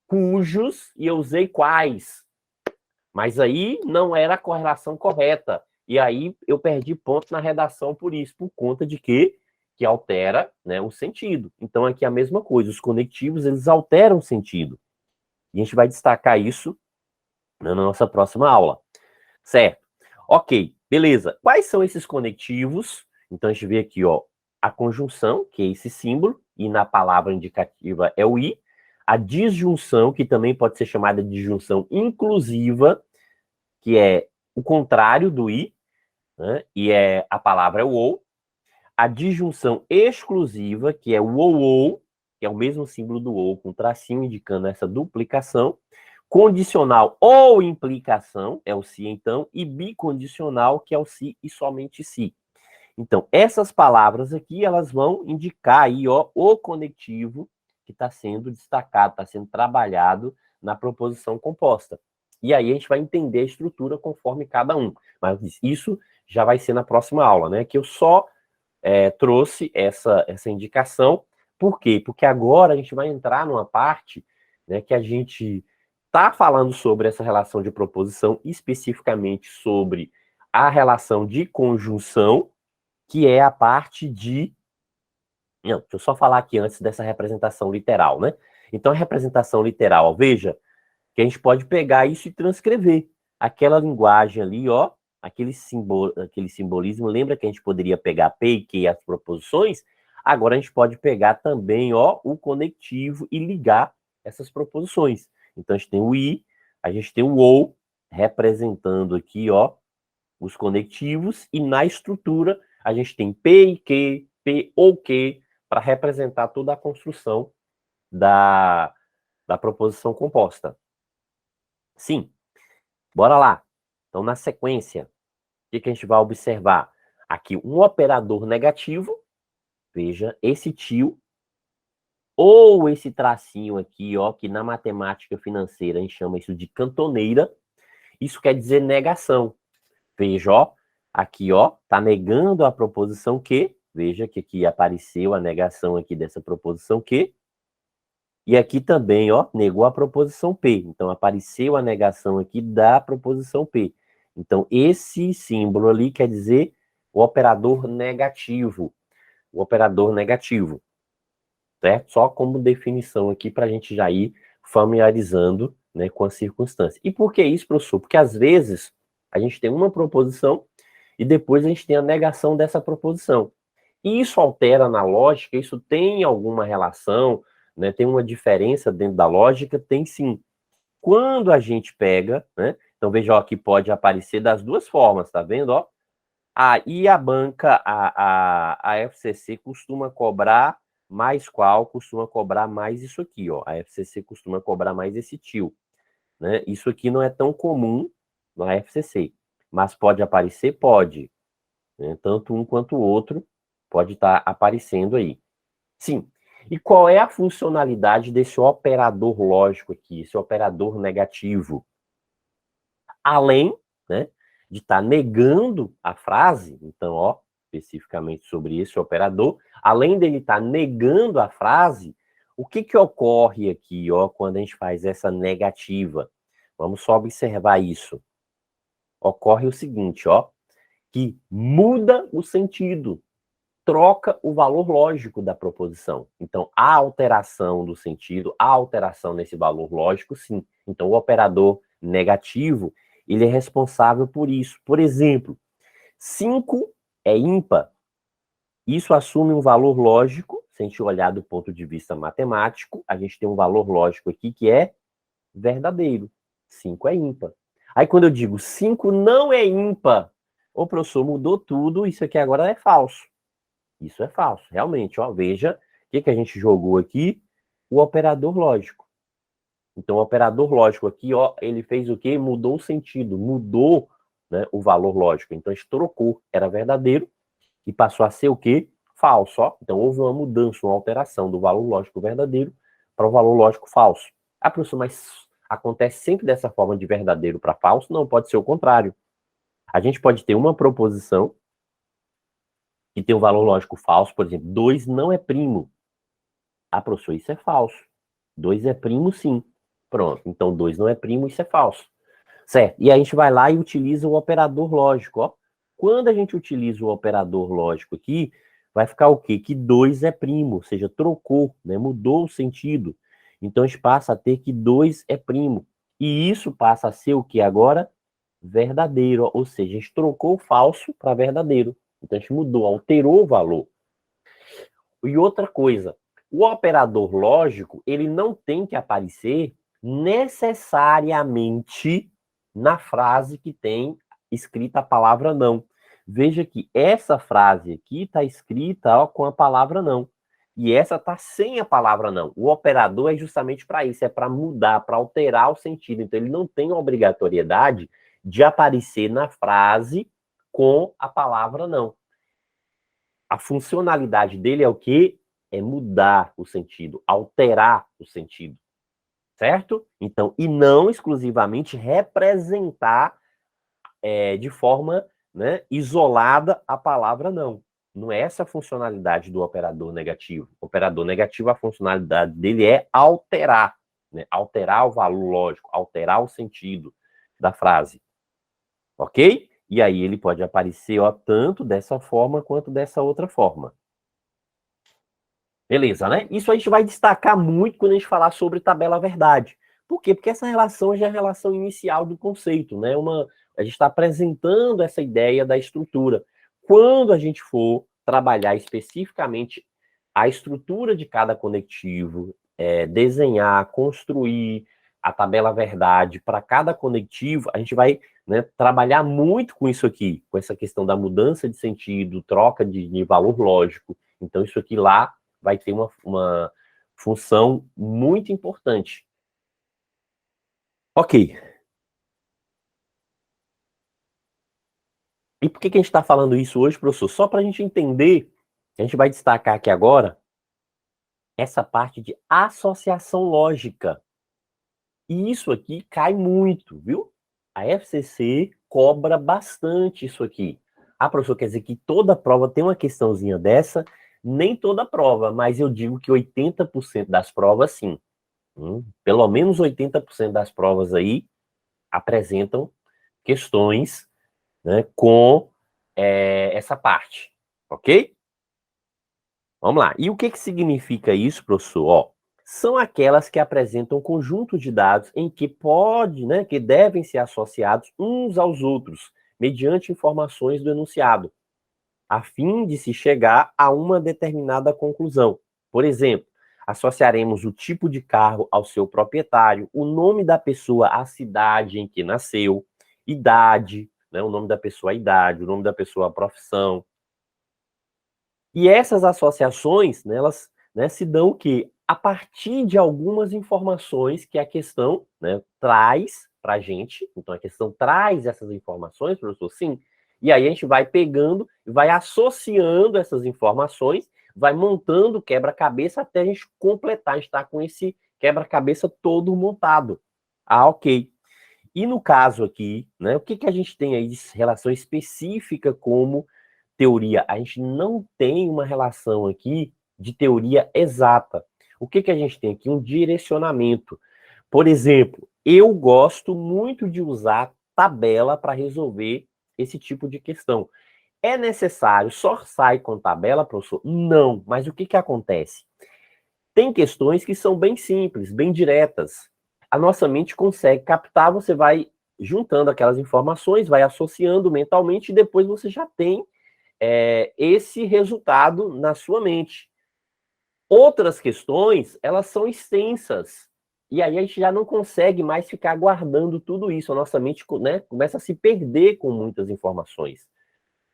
cujos e eu usei quais. Mas aí não era a correlação correta. E aí eu perdi ponto na redação por isso, por conta de quê? Que altera, né, o sentido. Então aqui é a mesma coisa, os conectivos, eles alteram o sentido. E a gente vai destacar isso na nossa próxima aula. Certo? Ok, beleza. Quais são esses conectivos? Então, a gente vê aqui, ó, a conjunção, que é esse símbolo, e na palavra indicativa é o i. A disjunção, que também pode ser chamada de disjunção inclusiva, que é o contrário do i, né? E a palavra é o ou. A disjunção exclusiva, que é o ou, que é o mesmo símbolo do ou, com tracinho indicando essa duplicação. Condicional ou implicação é o se então, e bicondicional, que é o se e somente se. Então, essas palavras aqui, elas vão indicar aí, ó, o conectivo que está sendo destacado, está sendo trabalhado na proposição composta. E aí a gente vai entender a estrutura conforme cada um. Mas isso já vai ser na próxima aula, né? Que eu só trouxe essa indicação. Por quê? Porque agora a gente vai entrar numa parte, né, que a gente está falando sobre essa relação de proposição, especificamente sobre a relação de conjunção, que é a parte de... Não, deixa eu só falar aqui antes dessa representação literal, né? Então, a representação literal, veja, que a gente pode pegar isso e transcrever. Aquela linguagem ali, ó, aquele simbolismo, lembra que a gente poderia pegar P e Q, as proposições? Agora a gente pode pegar também, ó, o conectivo e ligar essas proposições. Então, a gente tem o I, a gente tem o OU, representando aqui, ó, os conectivos, e na estrutura a gente tem P e Q, P ou Q, para representar toda a construção da proposição composta. Sim. Bora lá. Então, na sequência, o que a gente vai observar? Aqui, um operador negativo. Veja, esse tio, ou esse tracinho aqui, ó, que na matemática financeira a gente chama isso de cantoneira. Isso quer dizer negação. Veja, ó, aqui, ó, tá negando a proposição Q. Veja que aqui apareceu a negação aqui dessa proposição Q. E aqui também, ó, negou a proposição P. Então, apareceu a negação aqui da proposição P. Então, esse símbolo ali quer dizer o operador negativo. O operador negativo. Certo? Só como definição aqui para a gente já ir familiarizando, né, com a circunstância. E por que isso, professor? Porque às vezes a gente tem uma proposição e depois a gente tem a negação dessa proposição. E isso altera na lógica, isso tem alguma relação, né, tem uma diferença dentro da lógica? Tem sim. Quando a gente pega, né, então veja, ó, que pode aparecer das duas formas, tá vendo, ó? E a banca, a FCC costuma cobrar mais qual? Costuma cobrar mais isso aqui, ó. A FCC costuma cobrar mais esse tio, né? Isso aqui não é tão comum na FCC, mas pode aparecer? Pode. Né? Tanto um quanto o outro pode estar aparecendo aí. Sim. E qual é a funcionalidade desse operador lógico aqui, esse operador negativo? Além, né, de estar negando a frase, então, ó, especificamente sobre esse operador, além dele estar negando a frase, o que ocorre aqui, ó, quando a gente faz essa negativa? Vamos só observar isso. Ocorre o seguinte, ó, que muda o sentido, troca o valor lógico da proposição. Então, a alteração do sentido, a alteração nesse valor lógico, sim. Então, o operador negativo, ele é responsável por isso. Por exemplo, 5 é ímpar. Isso assume um valor lógico, se a gente olhar do ponto de vista matemático, a gente tem um valor lógico aqui que é verdadeiro. 5 é ímpar. Aí, quando eu digo 5 não é ímpar, o professor mudou tudo, isso aqui agora é falso. Isso é falso, realmente, ó, veja o que a gente jogou aqui, o operador lógico. Então, o operador lógico aqui, ó, ele fez o quê? Mudou o sentido, mudou, né, o valor lógico. Então, a gente trocou, era verdadeiro, e passou a ser o quê? Falso, ó. Então, houve uma mudança, uma alteração do valor lógico verdadeiro para o valor lógico falso. Ah, professor, mas acontece sempre dessa forma de verdadeiro para falso? Não, pode ser o contrário. A gente pode ter uma proposição que tem um valor lógico falso, por exemplo, 2 não é primo. Ah, professor, isso é falso. 2 é primo, sim. Pronto, então 2 não é primo, isso é falso. Certo, e a gente vai lá e utiliza o operador lógico, ó. Quando a gente utiliza o operador lógico aqui, vai ficar o quê? Que 2 é primo, ou seja, trocou, né? Mudou o sentido. Então a gente passa a ter que 2 é primo. E isso passa a ser o que agora? Verdadeiro, ó. Ou seja, a gente trocou o falso para verdadeiro. Então a gente mudou, alterou o valor. E outra coisa, o operador lógico, ele não tem que aparecer necessariamente na frase que tem escrita a palavra não. Veja que essa frase aqui está escrita, ó, com a palavra não. E essa está sem a palavra não. O operador é justamente para isso, é para mudar, para alterar o sentido. Então, ele não tem a obrigatoriedade de aparecer na frase com a palavra não. A funcionalidade dele é o quê? É mudar o sentido, alterar o sentido. Certo? Então, e não exclusivamente representar de forma, né, isolada a palavra não. Não é essa a funcionalidade do operador negativo. O operador negativo, a funcionalidade dele é alterar, né? Alterar o valor lógico, alterar o sentido da frase. Ok? E aí ele pode aparecer, ó, tanto dessa forma quanto dessa outra forma. Beleza, né? Isso a gente vai destacar muito quando a gente falar sobre tabela verdade. Por quê? Porque essa relação já é a relação inicial do conceito, né? A gente está apresentando essa ideia da estrutura. Quando a gente for trabalhar especificamente a estrutura de cada conectivo, desenhar, construir a tabela verdade para cada conectivo, a gente vai, né, trabalhar muito com isso aqui, com essa questão da mudança de sentido, troca de valor lógico. Então, isso aqui lá vai ter uma função muito importante. Ok. E por que a gente está falando isso hoje, professor? Só para a gente entender, a gente vai destacar aqui agora essa parte de associação lógica. E isso aqui cai muito, viu? A FCC cobra bastante isso aqui. Ah, professor, quer dizer que toda prova tem uma questãozinha dessa? Nem toda prova, mas eu digo que 80% das provas, sim. Pelo menos 80% das provas aí apresentam questões, né, com essa parte, ok? Vamos lá. E o que significa isso, professor? Ó, são aquelas que apresentam conjunto de dados em que que devem ser associados uns aos outros, mediante informações do enunciado, a fim de se chegar a uma determinada conclusão. Por exemplo, associaremos o tipo de carro ao seu proprietário, o nome da pessoa à cidade em que nasceu, idade, né, o nome da pessoa à idade, o nome da pessoa à profissão. E essas associações, né, elas, né, se dão o quê? A partir de algumas informações que a questão, né, traz para a gente. Então, a questão traz essas informações, professor, sim. E aí a gente vai pegando, vai associando essas informações, vai montando quebra-cabeça até a gente completar, a gente está com esse quebra-cabeça todo montado. Ah, ok. E no caso aqui, né, o que a gente tem aí de relação específica como teoria? A gente não tem uma relação aqui de teoria exata. O que a gente tem aqui? Um direcionamento. Por exemplo, eu gosto muito de usar tabela para resolver esse tipo de questão. É necessário só sair com tabela, professor? Não, mas o que acontece? Tem questões que são bem simples, bem diretas. A nossa mente consegue captar, você vai juntando aquelas informações, vai associando mentalmente e depois você já tem esse resultado na sua mente. Outras questões, elas são extensas. E aí a gente já não consegue mais ficar guardando tudo isso. A nossa mente, né, começa a se perder com muitas informações.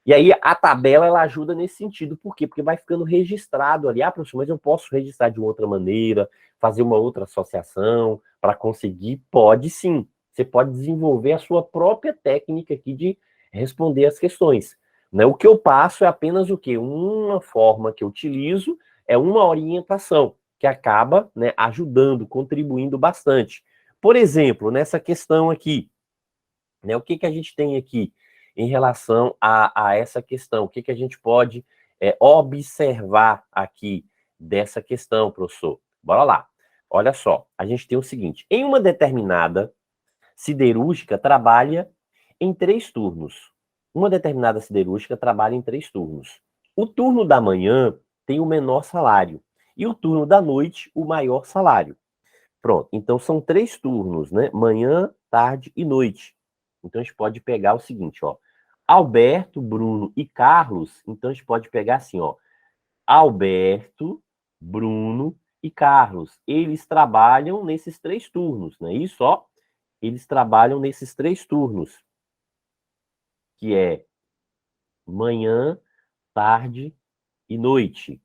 E aí a tabela, ela ajuda nesse sentido. Por quê? Porque vai ficando registrado ali. Ah, professor, mas eu posso registrar de outra maneira, fazer uma outra associação para conseguir? Pode sim. Você pode desenvolver a sua própria técnica aqui de responder as questões. Né? O que eu passo é apenas o quê? Uma forma que eu utilizo é uma orientação que acaba, né, ajudando, contribuindo bastante. Por exemplo, nessa questão aqui, né, o que a gente tem aqui em relação a essa questão? O que a gente pode observar aqui dessa questão, professor? Bora lá. Olha só, a gente tem o seguinte: em uma determinada siderúrgica trabalha em 3 turnos. Uma determinada siderúrgica trabalha em 3 turnos. O turno da manhã tem o menor salário e o turno da noite o maior salário. Pronto, então são 3 turnos, né? Manhã, tarde e noite. Então a gente pode pegar o seguinte, ó. Alberto, Bruno e Carlos, então a gente pode pegar assim, ó. Alberto, Bruno e Carlos. Eles trabalham nesses 3 turnos, não é isso, ó? Eles trabalham nesses 3 turnos, que é manhã, tarde e noite.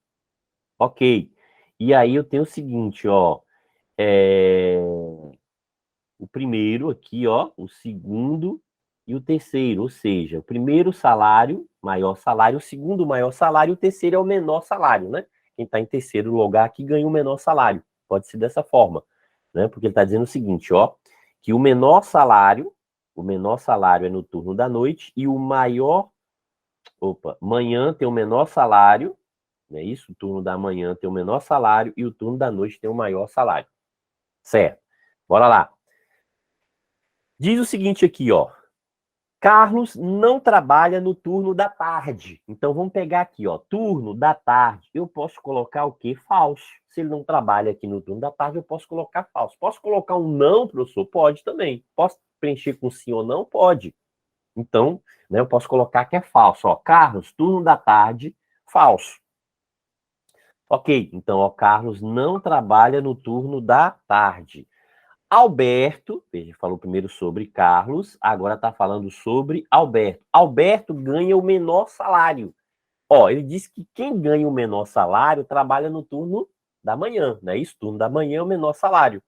Ok. E aí eu tenho o seguinte, ó. O primeiro aqui, ó, o segundo e o terceiro, ou seja, o primeiro salário, maior salário, o segundo maior salário, o terceiro é o menor salário, né? Quem está em terceiro lugar aqui ganha o menor salário. Pode ser dessa forma, né? Porque ele está dizendo o seguinte, ó, que o menor salário é no turno da noite e o maior, manhã tem o menor salário, não é isso? O turno da manhã tem o menor salário e o turno da noite tem o maior salário. Certo. Bora lá. Diz o seguinte aqui, ó. Carlos não trabalha no turno da tarde. Então, vamos pegar aqui, ó. Turno da tarde. Eu posso colocar o quê? Falso. Se ele não trabalha aqui no turno da tarde, eu posso colocar falso. Posso colocar um não, professor? Pode também. Posso preencher com sim ou não? Pode. Então, né, eu posso colocar que é falso. Ó, Carlos, turno da tarde, falso. Ok, então, ó, Carlos não trabalha no turno da tarde. Alberto, veja, falou primeiro sobre Carlos, agora está falando sobre Alberto. Alberto ganha o menor salário. Ó, ele disse que quem ganha o menor salário trabalha no turno da manhã, não é isso? Turno da manhã é o menor salário.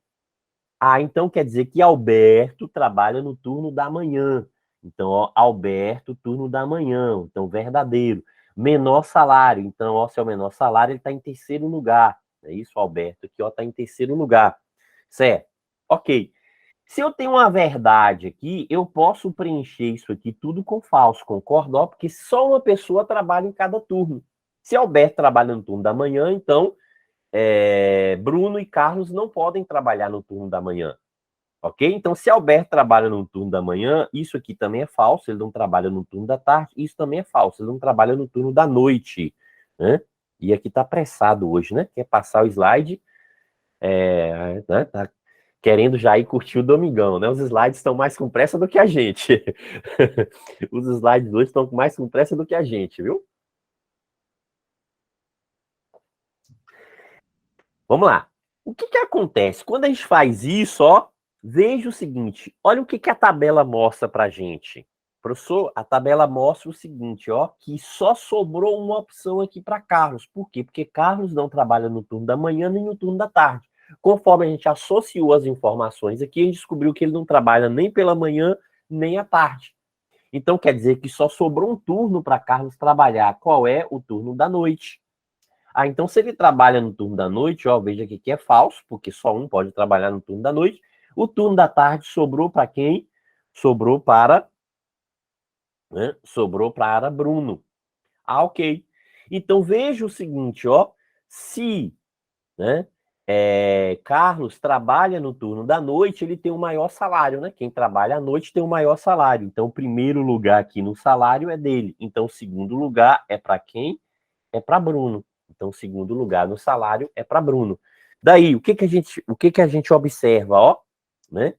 Ah, então quer dizer que Alberto trabalha no turno da manhã. Então, ó, Alberto, turno da manhã. Então, verdadeiro. Menor salário. Então, ó, se é o menor salário, ele está em terceiro lugar. É isso, Alberto aqui, ó, está em terceiro lugar. Certo? Ok. Se eu tenho uma verdade aqui, eu posso preencher isso aqui tudo com falso, concordo? Ó, porque só uma pessoa trabalha em cada turno. Se Alberto trabalha no turno da manhã, então Bruno e Carlos não podem trabalhar no turno da manhã. Ok? Então, se Alberto trabalha no turno da manhã, isso aqui também é falso, ele não trabalha no turno da tarde, isso também é falso, ele não trabalha no turno da noite. Né? E aqui tá apressado hoje, né? Quer passar o slide, né? Tá querendo já ir curtir o domingão, né? Os slides estão mais com pressa do que a gente. Os slides hoje estão mais com pressa do que a gente, viu? Vamos lá. O que que acontece? Quando a gente faz isso, ó, veja o seguinte, olha o que que a tabela mostra pra gente. Professor, a tabela mostra o seguinte, ó, que só sobrou uma opção aqui para Carlos. Por quê? Porque Carlos não trabalha no turno da manhã nem no turno da tarde. Conforme a gente associou as informações aqui, a gente descobriu que ele não trabalha nem pela manhã, nem à tarde. Então, quer dizer que só sobrou um turno para Carlos trabalhar. Qual é? O turno da noite. Ah, então se ele trabalha no turno da noite, ó, veja aqui que é falso, porque só um pode trabalhar no turno da noite. O turno da tarde sobrou para quem? Sobrou para, né? Sobrou para Bruno. Ah, ok. Então veja o seguinte, ó, se, né, Carlos trabalha no turno da noite, ele tem o maior salário, né? Quem trabalha à noite tem o maior salário. Então o primeiro lugar aqui no salário é dele. Então o segundo lugar é para quem? É para Bruno. Então, o segundo lugar no salário é para Bruno. Daí, o que que a gente observa, ó, né?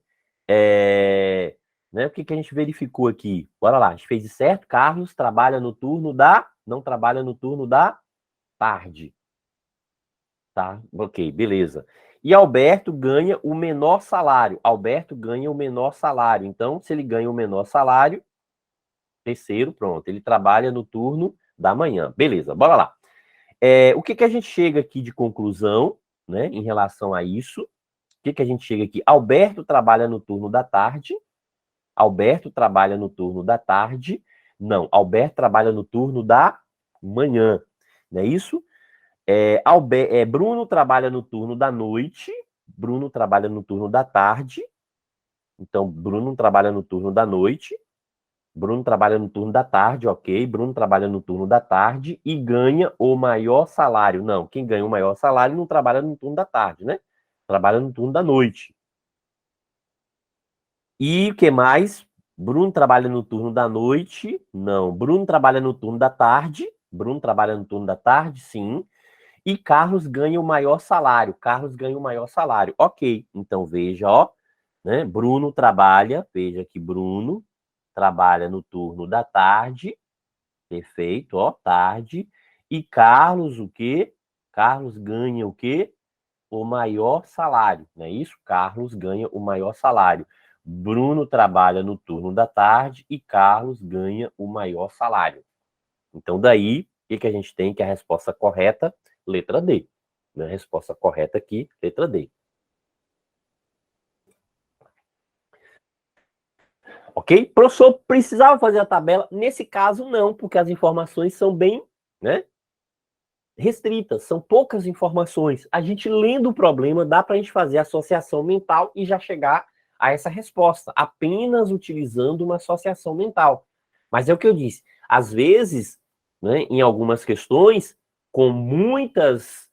O que que a gente verificou aqui? Bora lá, a gente fez certo. Carlos trabalha no turno não trabalha no turno da tarde. Tá? Ok, beleza. E Alberto ganha o menor salário. Alberto ganha o menor salário. Então, se ele ganha o menor salário, terceiro, pronto. Ele trabalha no turno da manhã. Beleza, bora lá. O que que a gente chega aqui de conclusão, né, em relação a isso? O que que a gente chega aqui? Alberto trabalha no turno da tarde. Alberto trabalha no turno da tarde. Não, Alberto trabalha no turno da manhã. Não é isso? Bruno trabalha no turno da noite. Bruno trabalha no turno da tarde. Então, Bruno trabalha no turno da noite. Bruno trabalha no turno da tarde, ok. Bruno trabalha no turno da tarde e ganha o maior salário. Não, quem ganha o maior salário não trabalha no turno da tarde, né? Trabalha no turno da noite. E o que mais? Bruno trabalha no turno da noite? Não. Bruno trabalha no turno da tarde? Bruno trabalha no turno da tarde, sim. E Carlos ganha o maior salário. Carlos ganha o maior salário. Ok. Então veja, ó, né? Bruno trabalha, veja que Bruno trabalha no turno da tarde. Perfeito, ó, tarde. E Carlos, o quê? Carlos ganha o quê? O maior salário, não é isso? Carlos ganha o maior salário. Bruno trabalha no turno da tarde e Carlos ganha o maior salário. Então, daí, o que a gente tem? Que a resposta correta letra D. Né? A resposta correta aqui, letra D. Ok? Professor, precisava fazer a tabela? Nesse caso, não, porque as informações são bem, né, restritas, são poucas informações. A gente lendo o problema, dá para a gente fazer a associação mental e já chegar a essa resposta, apenas utilizando uma associação mental. Mas é o que eu disse, às vezes, né, em algumas questões, com muitas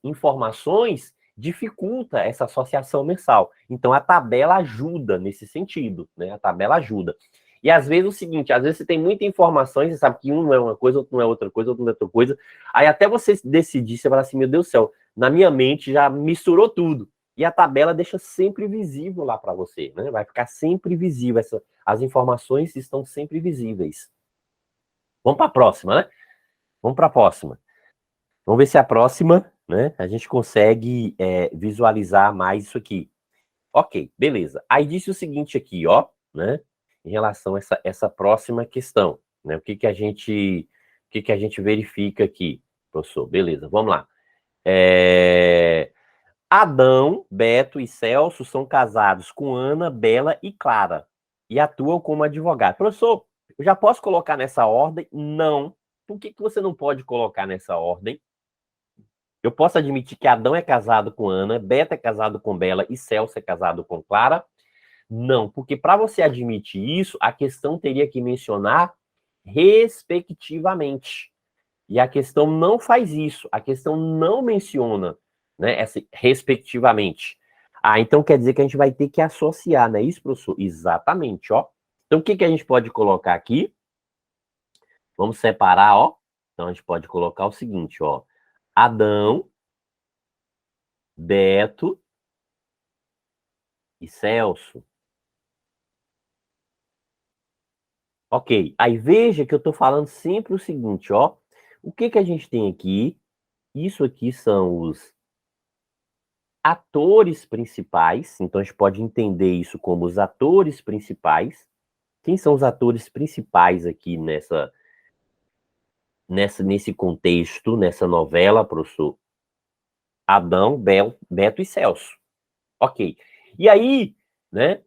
informações, dificulta essa associação mensal. Então, a tabela ajuda nesse sentido, né? A tabela ajuda. E às vezes é o seguinte, às vezes você tem muita informação, e você sabe que um não é uma coisa, outro não é outra coisa, outro não é outra coisa. Aí até você decidir, você fala assim, meu Deus do céu, na minha mente já misturou tudo. E a tabela deixa sempre visível lá para você, né? Vai ficar sempre visível. As informações estão sempre visíveis. Vamos para a próxima, né? Vamos para a próxima. Vamos ver se a próxima, né, a gente consegue visualizar mais isso aqui. Ok, beleza. Aí disse o seguinte aqui, ó, né? Em relação a essa próxima questão, né? O que a gente verifica aqui, professor? Beleza, vamos lá. Adão, Beto e Celso são casados com Ana, Bela e Clara e atuam como advogados. Professor, eu já posso colocar nessa ordem? Não. Por que você não pode colocar nessa ordem? Eu posso admitir que Adão é casado com Ana, Beto é casado com Bela e Celso é casado com Clara? Não, porque para você admitir isso, a questão teria que mencionar respectivamente. E a questão não faz isso, a questão não menciona, né, respectivamente. Ah, então quer dizer que a gente vai ter que associar, não é isso, professor? Exatamente, ó. Então o que a gente pode colocar aqui? Vamos separar, ó. Então a gente pode colocar o seguinte, ó. Adão, Beto e Celso. Ok, aí veja que eu estou falando sempre o seguinte, ó. O que a gente tem aqui? Isso aqui são os atores principais. Então a gente pode entender isso como os atores principais. Quem são os atores principais aqui nesse contexto, nessa novela, professor? Adão, Beto e Celso. Ok. E aí, né?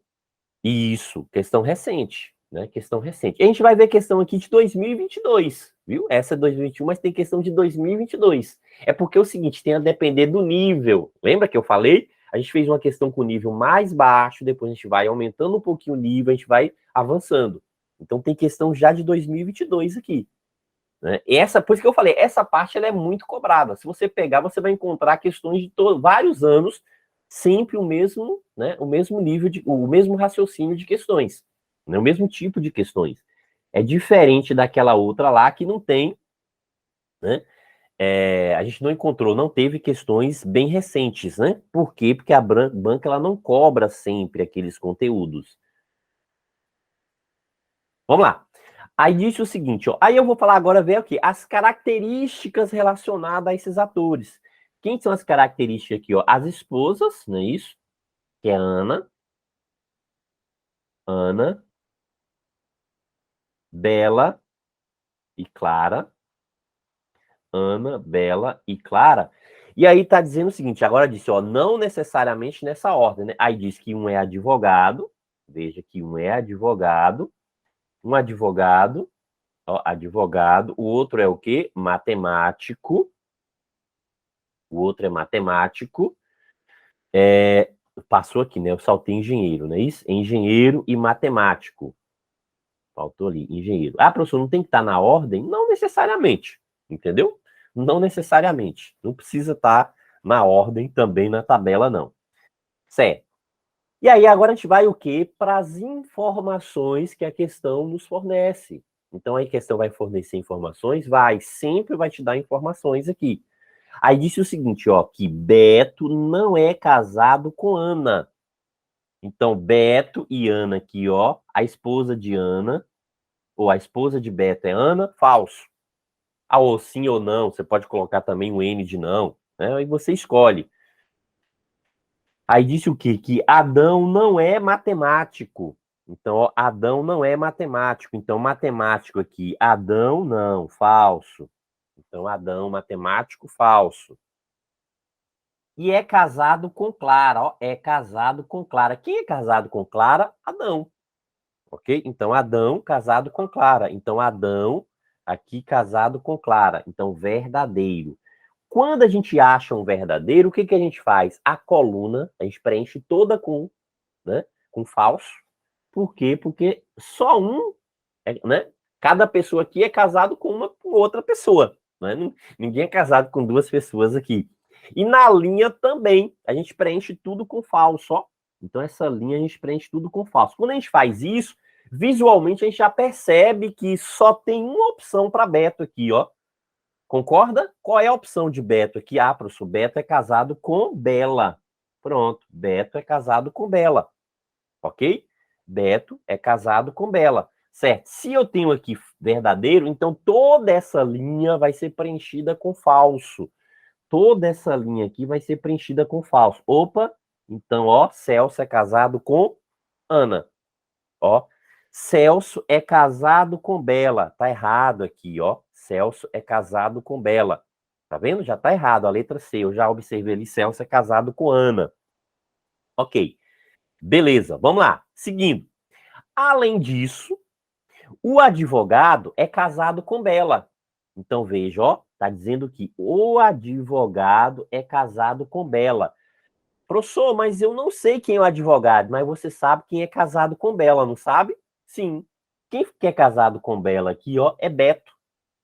Isso, questão recente, né? Questão recente. A gente vai ver questão aqui de 2022, viu? Essa é 2021, mas tem questão de 2022. É porque é o seguinte, tem a depender do nível. Lembra que eu falei? A gente fez uma questão com nível mais baixo, depois a gente vai aumentando um pouquinho o nível, a gente vai avançando. Então tem questão já de 2022 aqui. Né? Por isso que eu falei, essa parte ela é muito cobrada. Se você pegar, você vai encontrar questões de vários anos, sempre o mesmo, né, o mesmo nível, o mesmo raciocínio de questões, né, o mesmo tipo de questões. É diferente daquela outra lá que não tem, né? A gente não encontrou, não teve questões bem recentes, né? Por quê? Porque a banca ela não cobra sempre aqueles conteúdos. Vamos lá. Aí disse o seguinte, ó. Aí eu vou falar agora, ver aqui, as características relacionadas a esses atores. Quem são as características aqui, ó? As esposas, não é isso? Que é Ana, Bela e Clara. Ana, Bela e Clara. E aí tá dizendo o seguinte, agora disse, ó, não necessariamente nessa ordem, né? Aí diz que um é advogado, veja que um é advogado, ó, advogado, o outro é o quê? Matemático. O outro é matemático. Passou aqui, né? Eu saltei engenheiro, não é isso? Engenheiro e matemático. Faltou ali, engenheiro. Ah, professor, não tem que estar na ordem? Não necessariamente, entendeu? Não necessariamente. Não precisa estar na ordem também na tabela, não. Certo. E aí, agora a gente vai o quê? Para as informações que a questão nos fornece. Então, aí a questão vai fornecer informações? Sempre vai te dar informações aqui. Aí disse o seguinte, ó, que Beto não é casado com Ana. Então, Beto e Ana aqui, ó, a esposa de Ana, ou a esposa de Beto é Ana, falso. Ah, ou sim ou não, você pode colocar também um N de não, né? Aí você escolhe. Aí disse o quê? Que Adão não é matemático. Então, ó, Adão não é matemático. Então, matemático aqui, Adão não, falso. Então, Adão, matemático, falso. E é casado com Clara, ó, é casado com Clara. Quem é casado com Clara? Adão. Ok? Então, Adão casado com Clara. Então, Adão aqui casado com Clara. Então, verdadeiro. Quando a gente acha um verdadeiro, o que a gente faz? A coluna, a gente preenche toda com, né, com falso. Por quê? Porque só um, né? Cada pessoa aqui é casado com outra pessoa. Né? Ninguém é casado com duas pessoas aqui. E na linha também, a gente preenche tudo com falso, ó. Então, essa linha a gente preenche tudo com falso. Quando a gente faz isso, visualmente a gente já percebe que só tem uma opção para Beto aqui, ó. Concorda? Qual é a opção de Beto aqui? Ah, professor, Beto é casado com Bela. Pronto, Beto é casado com Bela. Ok? Beto é casado com Bela. Certo? Se eu tenho aqui verdadeiro, então toda essa linha vai ser preenchida com falso. Toda essa linha aqui vai ser preenchida com falso. Opa! Então, ó, Celso é casado com Ana. Ó, Celso é casado com Bela. Tá errado aqui, ó. Celso é casado com Bela. Tá vendo? Já tá errado. A letra C. Eu já observei ali. Celso é casado com Ana. Ok. Beleza. Vamos lá. Seguindo. Além disso, o advogado é casado com Bela. Então, veja, ó. Tá dizendo que o advogado é casado com Bela. Professor, mas eu não sei quem é o advogado, mas você sabe quem é casado com Bela, não sabe? Sim. Quem que é casado com Bela aqui, ó, é Beto.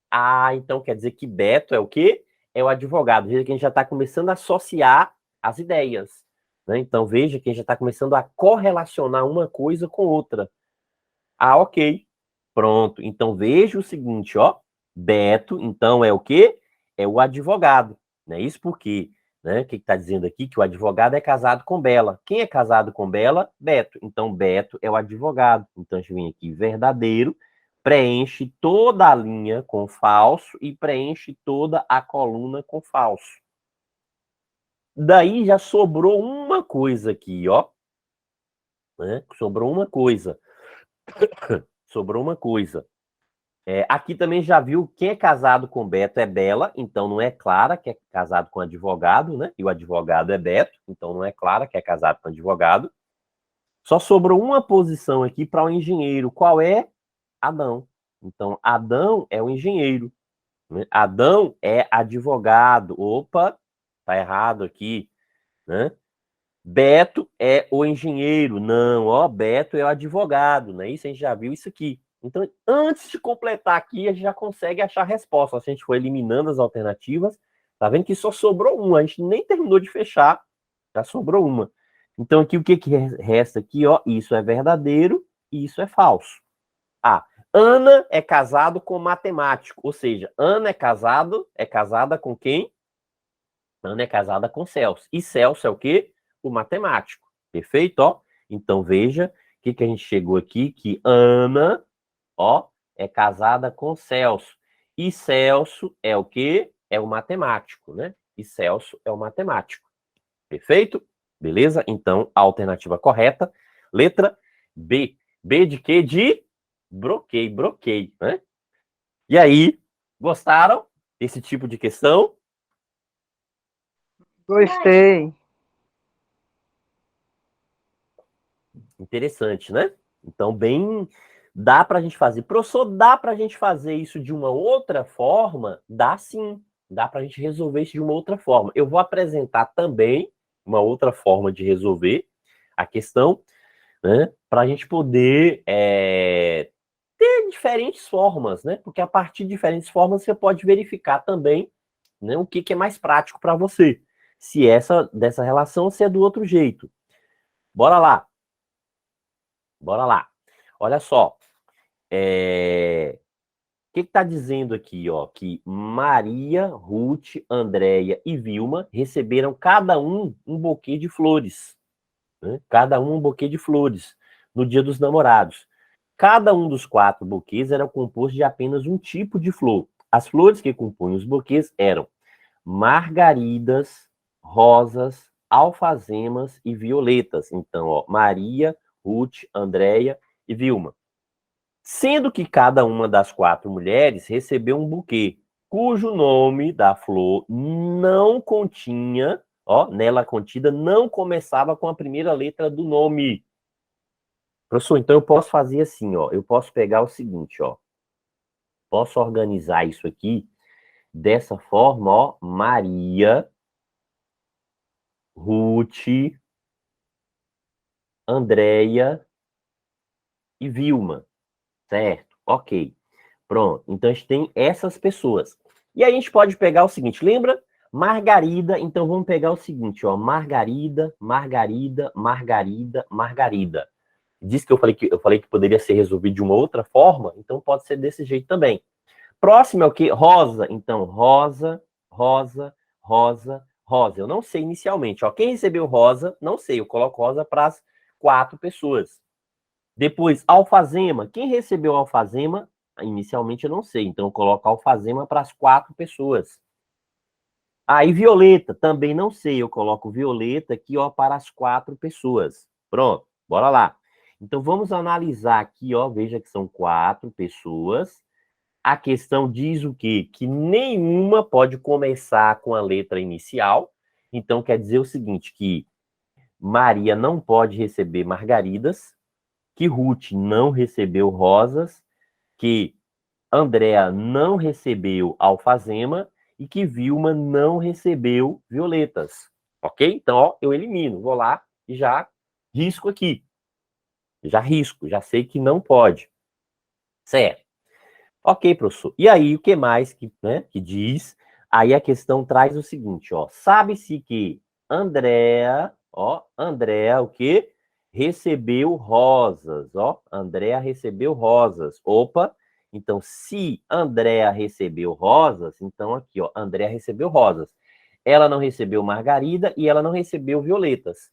Ah, então quer dizer que Beto é o quê? É o advogado. Veja que a gente já está começando a associar as ideias. Né? Então, veja que a gente já está começando a correlacionar uma coisa com outra. Ah, ok. Pronto. Então, veja o seguinte, ó. Beto, então, é o quê? É o advogado. Né? Isso porque, né? O que está dizendo aqui? Que o advogado é casado com Bela. Quem é casado com Bela? Beto. Então, Beto é o advogado. Então, a gente vem aqui, verdadeiro, preenche toda a linha com falso e preenche toda a coluna com falso. Daí já sobrou uma coisa aqui, ó. Né? Sobrou uma coisa. Sobrou uma coisa. Aqui também já viu quem é casado com Beto é Bela, então não é Clara, que é casado com advogado, né? E o advogado é Beto, então não é Clara, que é casado com advogado. Só sobrou uma posição aqui para o engenheiro. Qual é? Adão. Então, Adão é o engenheiro. Né? Adão é advogado. Opa, tá errado aqui. Né? Beto é o engenheiro. Não, ó, Beto é o advogado. Não é isso? A gente já viu isso aqui. Então, antes de completar aqui, a gente já consegue achar a resposta. Se a gente for eliminando as alternativas, tá vendo que só sobrou uma. A gente nem terminou de fechar, já sobrou uma. Então, aqui o que resta aqui, ó? Isso é verdadeiro e isso é falso. Ah, Ana é casado com matemático. Ou seja, Ana é casada com quem? Ana é casada com Celso. E Celso é o quê? O matemático. Perfeito? Ó. Então, veja o que a gente chegou aqui, que Ana, ó, é casada com Celso. E Celso é o quê? É o matemático, né? E Celso é o matemático. Perfeito? Beleza? Então, a alternativa correta, letra B. B de quê? De broquei, né? E aí, gostaram desse tipo de questão? Gostei. Interessante, né? Então, bem, dá para a gente fazer. Professor, dá para a gente fazer isso de uma outra forma? Dá sim. Dá para a gente resolver isso de uma outra forma. Eu vou apresentar também uma outra forma de resolver a questão, né? Para a gente poder ter diferentes formas, né? Porque a partir de diferentes formas você pode verificar também, né, o que é mais prático para você. Se dessa relação ou se é do outro jeito. Bora lá. Bora lá. Olha só. O que está dizendo aqui, ó? Que Maria, Ruth, Andréia e Vilma receberam cada um buquê de flores. Né? Cada um buquê de flores no Dia dos Namorados. Cada um dos 4 buquês era composto de apenas um tipo de flor. As flores que compunham os buquês eram margaridas, rosas, alfazemas e violetas. Então, ó, Maria, Ruth, Andréia e Vilma. Sendo que cada uma das 4 mulheres recebeu um buquê. cujo nome da flor não continha, ó, nela contida, não começava com a primeira letra do nome. Professor, então eu posso fazer assim, ó, eu posso pegar o seguinte, ó, posso organizar isso aqui dessa forma, ó, Maria, Ruth, Andréia e Vilma, certo? Ok. Pronto. Então a gente tem essas pessoas. E aí a gente pode pegar o seguinte, lembra? Margarida, então vamos pegar o seguinte, ó, Margarida, Margarida, Margarida, Margarida. Diz que eu falei que poderia ser resolvido de uma outra forma, então pode ser desse jeito também. Próximo é o quê? Rosa. Então, Rosa, Rosa, Rosa, Rosa. Eu não sei inicialmente, ó. Quem recebeu Rosa, não sei. Eu coloco Rosa para as 4 pessoas. Depois, alfazema. Quem recebeu alfazema, inicialmente eu não sei. Então, eu coloco alfazema para as 4 pessoas. Aí, violeta. Também não sei. Eu coloco violeta aqui, ó, para as 4 pessoas. Pronto, bora lá. Então, vamos analisar aqui, ó. Veja que são 4 pessoas. A questão diz o quê? Que nenhuma pode começar com a letra inicial. Então, quer dizer o seguinte, que Maria não pode receber margaridas, que Ruth não recebeu rosas, que Andréa não recebeu alfazema e que Vilma não recebeu violetas. Ok? Então, ó, eu elimino. Vou lá e já risco aqui. Já risco, já sei que não pode. Certo? Ok, professor. E aí, o que mais que, né, que diz? Aí a questão traz o seguinte, ó. Sabe-se que Andréa, ó, Andréa, o quê? Recebeu rosas, ó. Andréa recebeu rosas. Opa, então se Andréa recebeu rosas, então aqui, ó, Andréa recebeu rosas. Ela não recebeu margarida e ela não recebeu violetas.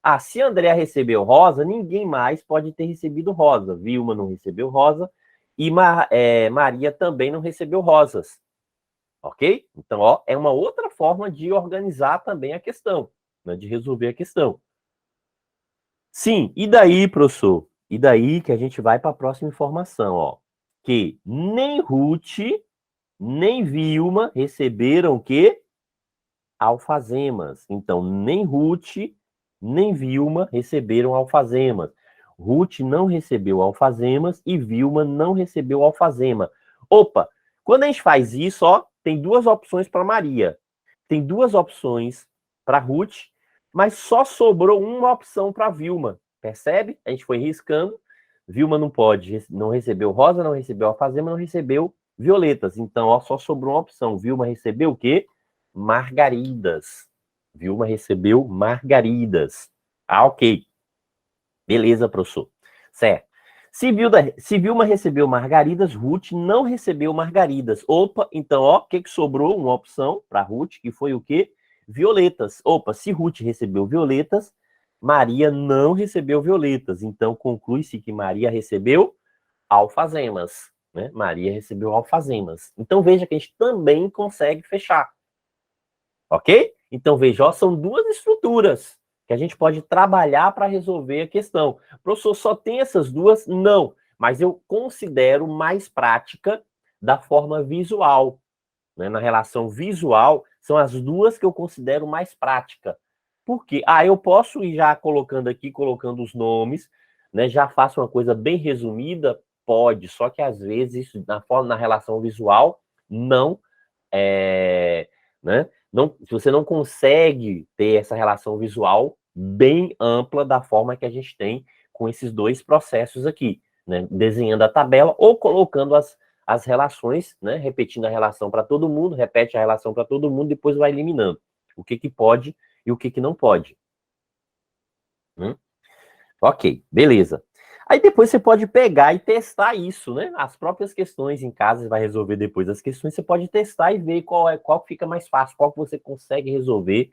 Ah, se Andréa recebeu rosa, ninguém mais pode ter recebido rosa. Vilma não recebeu rosa. E Maria também não recebeu rosas. Ok? Então, ó, é uma outra forma de organizar também a questão, né, de resolver a questão. Sim, e daí, professor? E daí que a gente vai para a próxima informação, ó. Que nem Ruth, nem Vilma receberam o quê? Alfazemas. Então, nem Ruth, nem Vilma receberam alfazemas. Ruth não recebeu alfazemas e Vilma não recebeu alfazema. Opa, quando a gente faz isso, ó, tem 2 opções para Maria. Tem 2 opções para Ruth, mas só sobrou uma opção para Vilma. Percebe? A gente foi riscando. Vilma não pode, não recebeu rosa, não recebeu alfazema, não recebeu violetas. Então, ó, só sobrou uma opção. Vilma recebeu o quê? Margaridas. Vilma recebeu margaridas. Ah, ok. Beleza, professor. Certo. Se Vilma recebeu margaridas, Ruth não recebeu margaridas. Opa, então, ó, o que sobrou? Uma opção para Ruth, que foi o quê? Violetas. Opa, se Ruth recebeu violetas, Maria não recebeu violetas. Então, conclui-se que Maria recebeu alfazemas. Né? Maria recebeu alfazemas. Então, veja que a gente também consegue fechar. Ok? Então, veja, ó, são 2 estruturas que a gente pode trabalhar para resolver a questão. Professor, só tem essas 2? Não, mas eu considero mais prática da forma visual. Né? Na relação visual, são as 2 que eu considero mais prática. Por quê? Ah, eu posso ir já colocando aqui, colocando os nomes, né? Já faço uma coisa bem resumida? Pode, só que às vezes, na relação visual, não né? Não, se você não consegue ter essa relação visual bem ampla da forma que a gente tem com esses 2 processos aqui, né? Desenhando a tabela ou colocando as relações, né? Repetindo a relação para todo mundo, repete a relação para todo mundo, depois vai eliminando o que pode e o que não pode. Ok, beleza. Aí depois você pode pegar e testar isso, né? As próprias questões em casa, você vai resolver depois as questões, você pode testar e ver qual fica mais fácil, qual que você consegue resolver,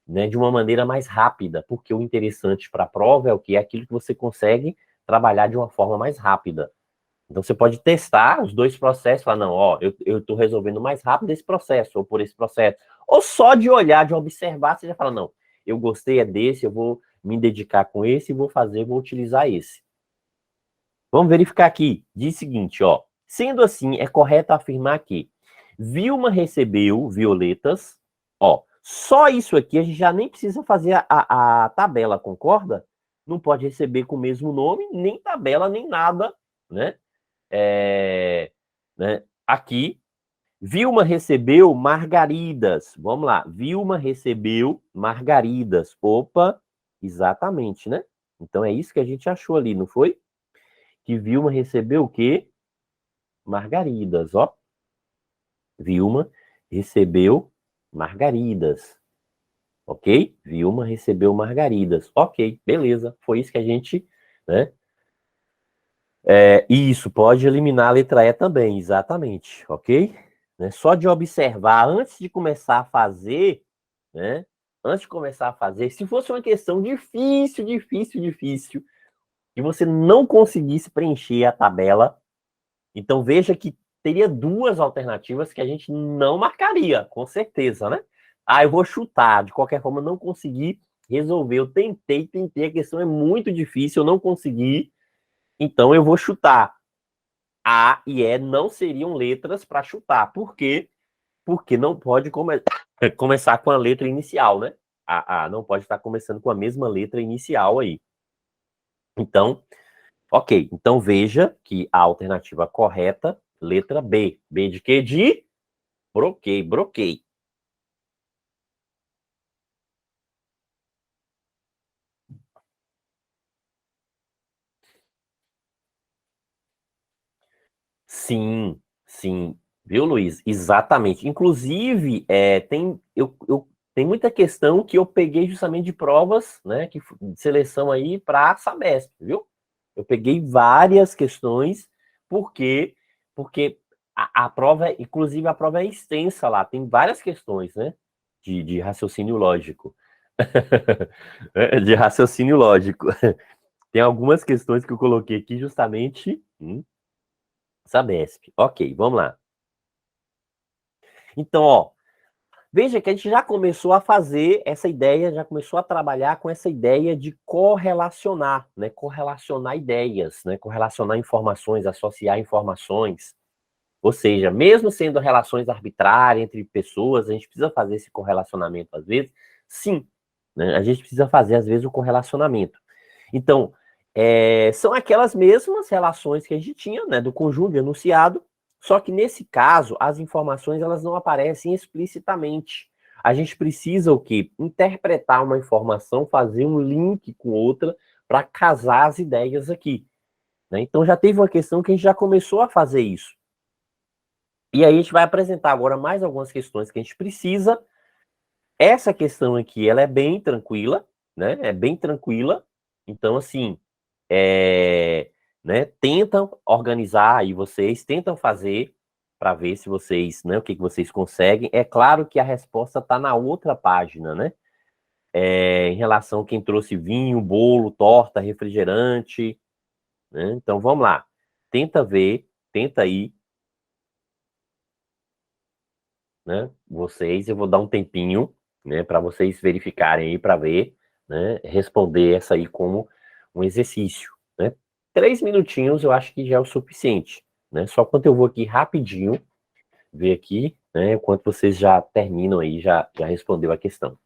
né, de uma maneira mais rápida, porque o interessante para a prova é o que? É aquilo que você consegue trabalhar de uma forma mais rápida. Então você pode testar os 2 processos, falar, não, ó, eu estou resolvendo mais rápido esse processo, ou por esse processo. Ou só de olhar, de observar, você já fala, não, eu gostei desse, eu vou me dedicar com esse, vou utilizar esse. Vamos verificar aqui. Diz o seguinte, ó. Sendo assim, é correto afirmar que Vilma recebeu violetas. Ó, só isso aqui a gente já nem precisa fazer a tabela, concorda? Não pode receber com o mesmo nome, nem tabela, nem nada, né? Né? Aqui, Vilma recebeu margaridas. Vamos lá. Vilma recebeu margaridas. Opa, exatamente, né? Então é isso que a gente achou ali, não foi? Que Vilma recebeu o quê? Margaridas, ó. Vilma recebeu margaridas. Ok? Vilma recebeu margaridas. Ok, beleza. Foi isso que a gente, né? Isso, pode eliminar a letra E também, exatamente. Ok? Né? Só de observar antes de começar a fazer, né? Antes de começar a fazer, se fosse uma questão difícil, e você não conseguisse preencher a tabela, então veja que teria duas alternativas que a gente não marcaria, com certeza, né? Ah, eu vou chutar, de qualquer forma, eu não consegui resolver. Eu tentei, a questão é muito difícil, eu não consegui, então eu vou chutar. A e E não seriam letras para chutar. Por quê? Porque não pode começar com a letra inicial, né? A não pode estar começando com a mesma letra inicial aí. Então, ok. Então veja que a alternativa correta, letra B. B de quê? De broquei. Sim, sim. Viu, Luiz? Exatamente. Inclusive, tem muita questão que eu peguei justamente de provas, né, de seleção aí para a Sabesp, viu? Eu peguei várias questões, porque a prova, inclusive a prova é extensa lá, tem várias questões, né, de raciocínio lógico. De raciocínio lógico. Tem algumas questões que eu coloquei aqui justamente. Sabesp. Ok, vamos lá. Então, ó, veja que a gente já começou a fazer essa ideia, já começou a trabalhar com essa ideia de correlacionar, né? Correlacionar ideias, né? Correlacionar informações, associar informações. Ou seja, mesmo sendo relações arbitrárias entre pessoas, a gente precisa fazer esse correlacionamento às vezes. Sim, né? A gente precisa fazer às vezes o correlacionamento. Então, são aquelas mesmas relações que a gente tinha, né, do conjunto de enunciado, só que nesse caso, as informações elas não aparecem explicitamente. A gente precisa o quê? Interpretar uma informação, fazer um link com outra para casar as ideias aqui. Né? Então já teve uma questão que a gente já começou a fazer isso. E aí a gente vai apresentar agora mais algumas questões que a gente precisa. Essa questão aqui, ela é bem tranquila, né? É bem tranquila. Então, assim, né? Tentam organizar aí vocês, tentam fazer para ver se vocês, né? O que vocês conseguem. É claro que a resposta está na outra página, né? Em relação a quem trouxe vinho, bolo, torta, refrigerante, né? Então, vamos lá. Tenta ver, tenta aí, né? Vocês, eu vou dar um tempinho, né? Para vocês verificarem aí para ver, né? Responder essa aí como um exercício, né? 3 minutinhos eu acho que já é o suficiente, né? Só quanto eu vou aqui rapidinho ver aqui, né? Enquanto vocês já terminam aí, já respondeu a questão.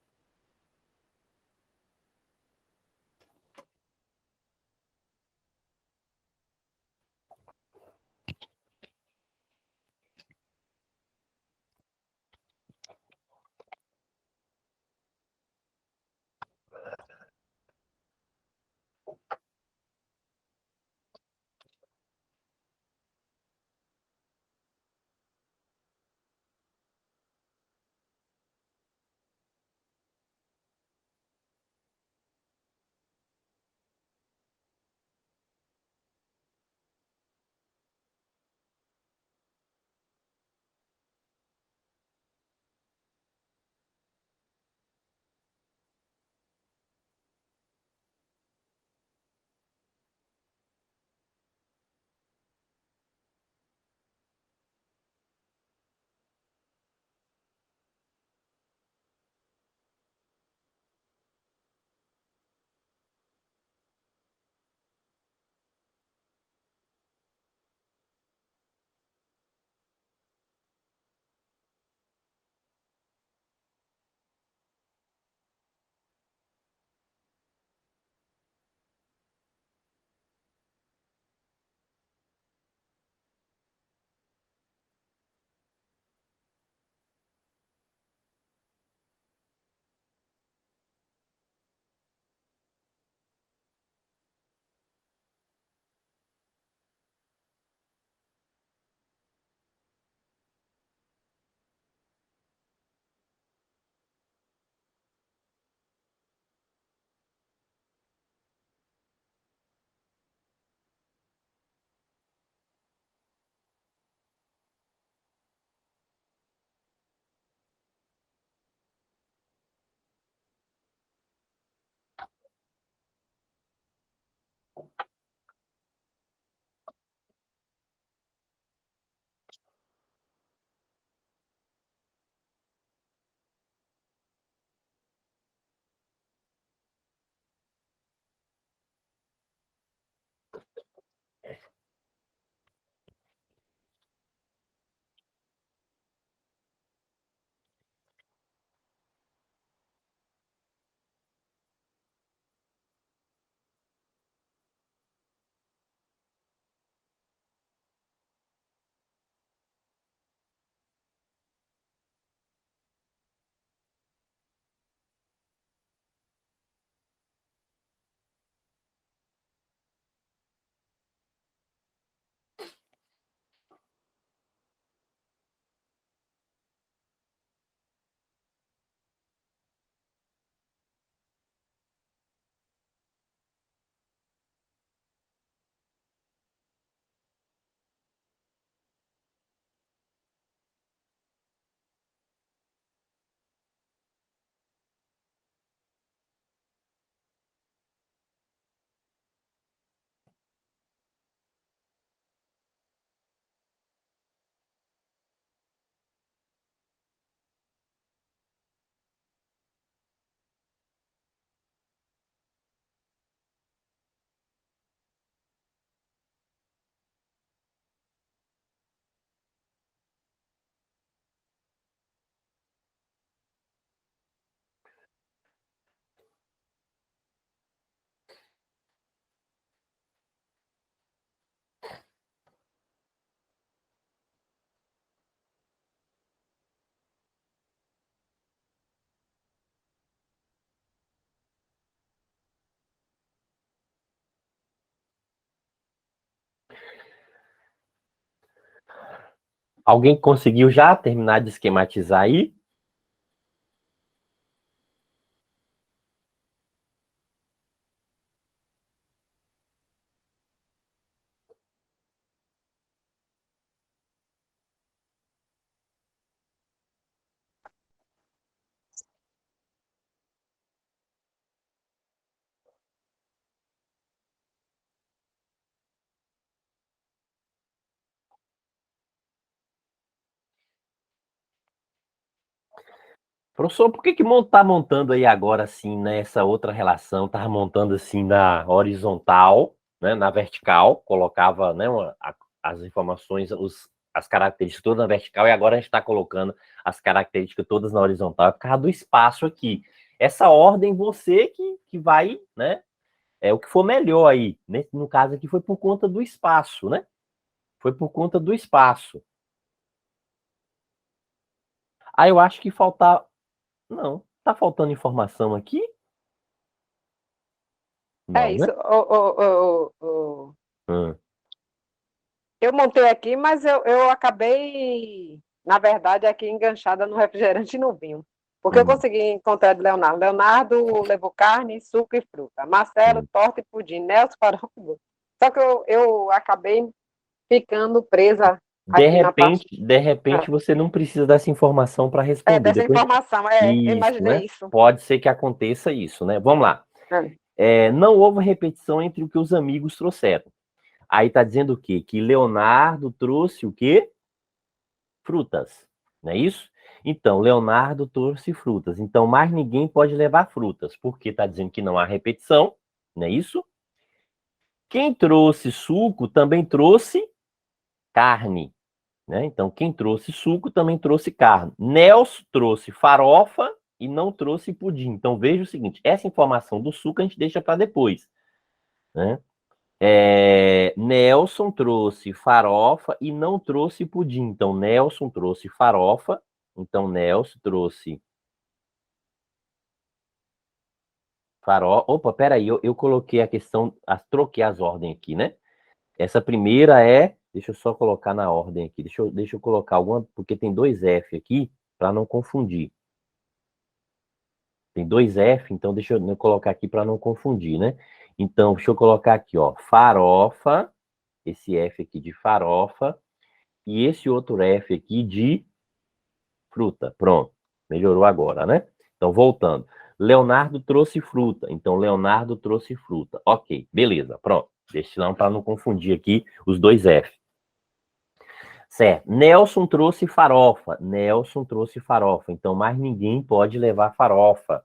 Alguém conseguiu já terminar de esquematizar aí? Professor, por que tá montando aí agora assim, nessa outra relação, tá montando assim na horizontal, né, na vertical, colocava, né, as informações, as características todas na vertical, e agora a gente está colocando as características todas na horizontal, é por causa do espaço aqui. Essa ordem você que vai, né, é o que for melhor aí. No caso aqui foi por conta do espaço, né? Foi por conta do espaço. Ah, eu acho que faltar... Não, tá faltando informação aqui? É Não, né? isso. Hum. Eu montei aqui, mas eu acabei, na verdade, aqui enganchada no refrigerante e no vinho. Porque eu consegui encontrar de Leonardo. Leonardo levou carne, suco e fruta. Marcelo, torta e pudim. Nelson, farofa e doce. Só que eu acabei ficando presa aqui na parte. De repente você não precisa dessa informação para responder. Dessa Depois, informação. Eu isso, né? imaginei isso. Pode ser que aconteça isso, né? Vamos lá. Não houve repetição entre o que os amigos trouxeram. Aí tá dizendo o quê? Que Leonardo trouxe o quê? Frutas, não é isso? Então, Leonardo trouxe frutas. Então, mais ninguém pode levar frutas, porque tá dizendo que não há repetição, não é isso? Quem trouxe suco também trouxe carne, né? Então, quem trouxe suco também trouxe carne. Nelson trouxe farofa e não trouxe pudim. Então, veja o seguinte, essa informação do suco a gente deixa para depois, né? Nelson trouxe farofa e não trouxe pudim. Então, Nelson trouxe farofa. Então, Nelson trouxe farofa. Opa, peraí, eu coloquei a questão, troquei as ordens aqui, né? Essa primeira é... Deixa eu só colocar na ordem aqui. Deixa eu colocar alguma... Porque tem dois F aqui, para não confundir. Tem dois F, então deixa eu colocar aqui para não confundir, né? Então, deixa eu colocar aqui, ó. Farofa. Esse F aqui de farofa. E esse outro F aqui de fruta. Pronto. Melhorou agora, né? Então, voltando. Leonardo trouxe fruta. Então, Leonardo trouxe fruta. Ok, beleza. Pronto. Deixa lá para não confundir aqui os dois F. Certo. Nelson trouxe farofa. Nelson trouxe farofa. Então, mais ninguém pode levar farofa.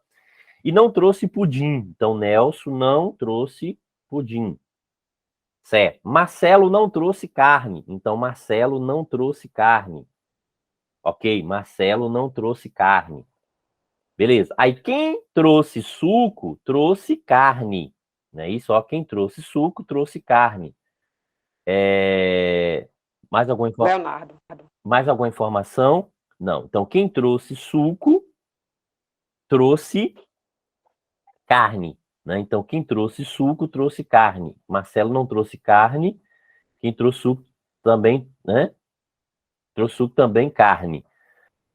E não trouxe pudim. Então, Nelson não trouxe pudim. Certo. Marcelo não trouxe carne. Então, Marcelo não trouxe carne. Ok, Marcelo não trouxe carne. Beleza. Aí, quem trouxe suco, trouxe carne. Não é isso? Ó, quem trouxe suco, trouxe carne. Mais alguma Leonardo. Mais alguma informação? Não. Então, quem trouxe suco, trouxe carne. Né? Então, quem trouxe suco, trouxe carne. Marcelo não trouxe carne. Quem trouxe suco também, né? Trouxe suco também, carne.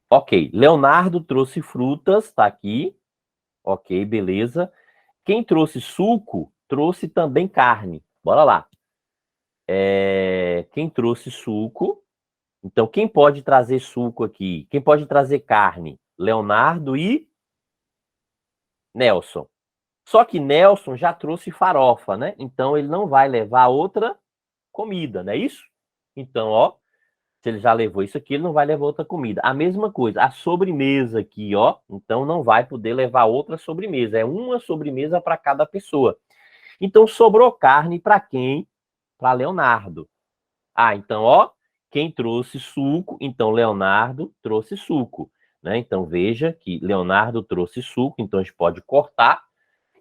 Ok. Leonardo trouxe frutas, tá aqui. Ok, beleza. Quem trouxe suco, trouxe também carne. Bora lá. Quem trouxe suco... Então, quem pode trazer suco aqui? Quem pode trazer carne? Leonardo e Nelson. Só que Nelson já trouxe farofa, né? Então, ele não vai levar outra comida, não é isso? Então, ó, se ele já levou isso aqui, ele não vai levar outra comida. A mesma coisa, a sobremesa aqui, ó. Então, não vai poder levar outra sobremesa. É uma sobremesa para cada pessoa. Então, sobrou carne para quem? Para Leonardo. Ah, então, ó, quem trouxe suco? Então, Leonardo trouxe suco. Né? Então, veja que Leonardo trouxe suco. Então, a gente pode cortar.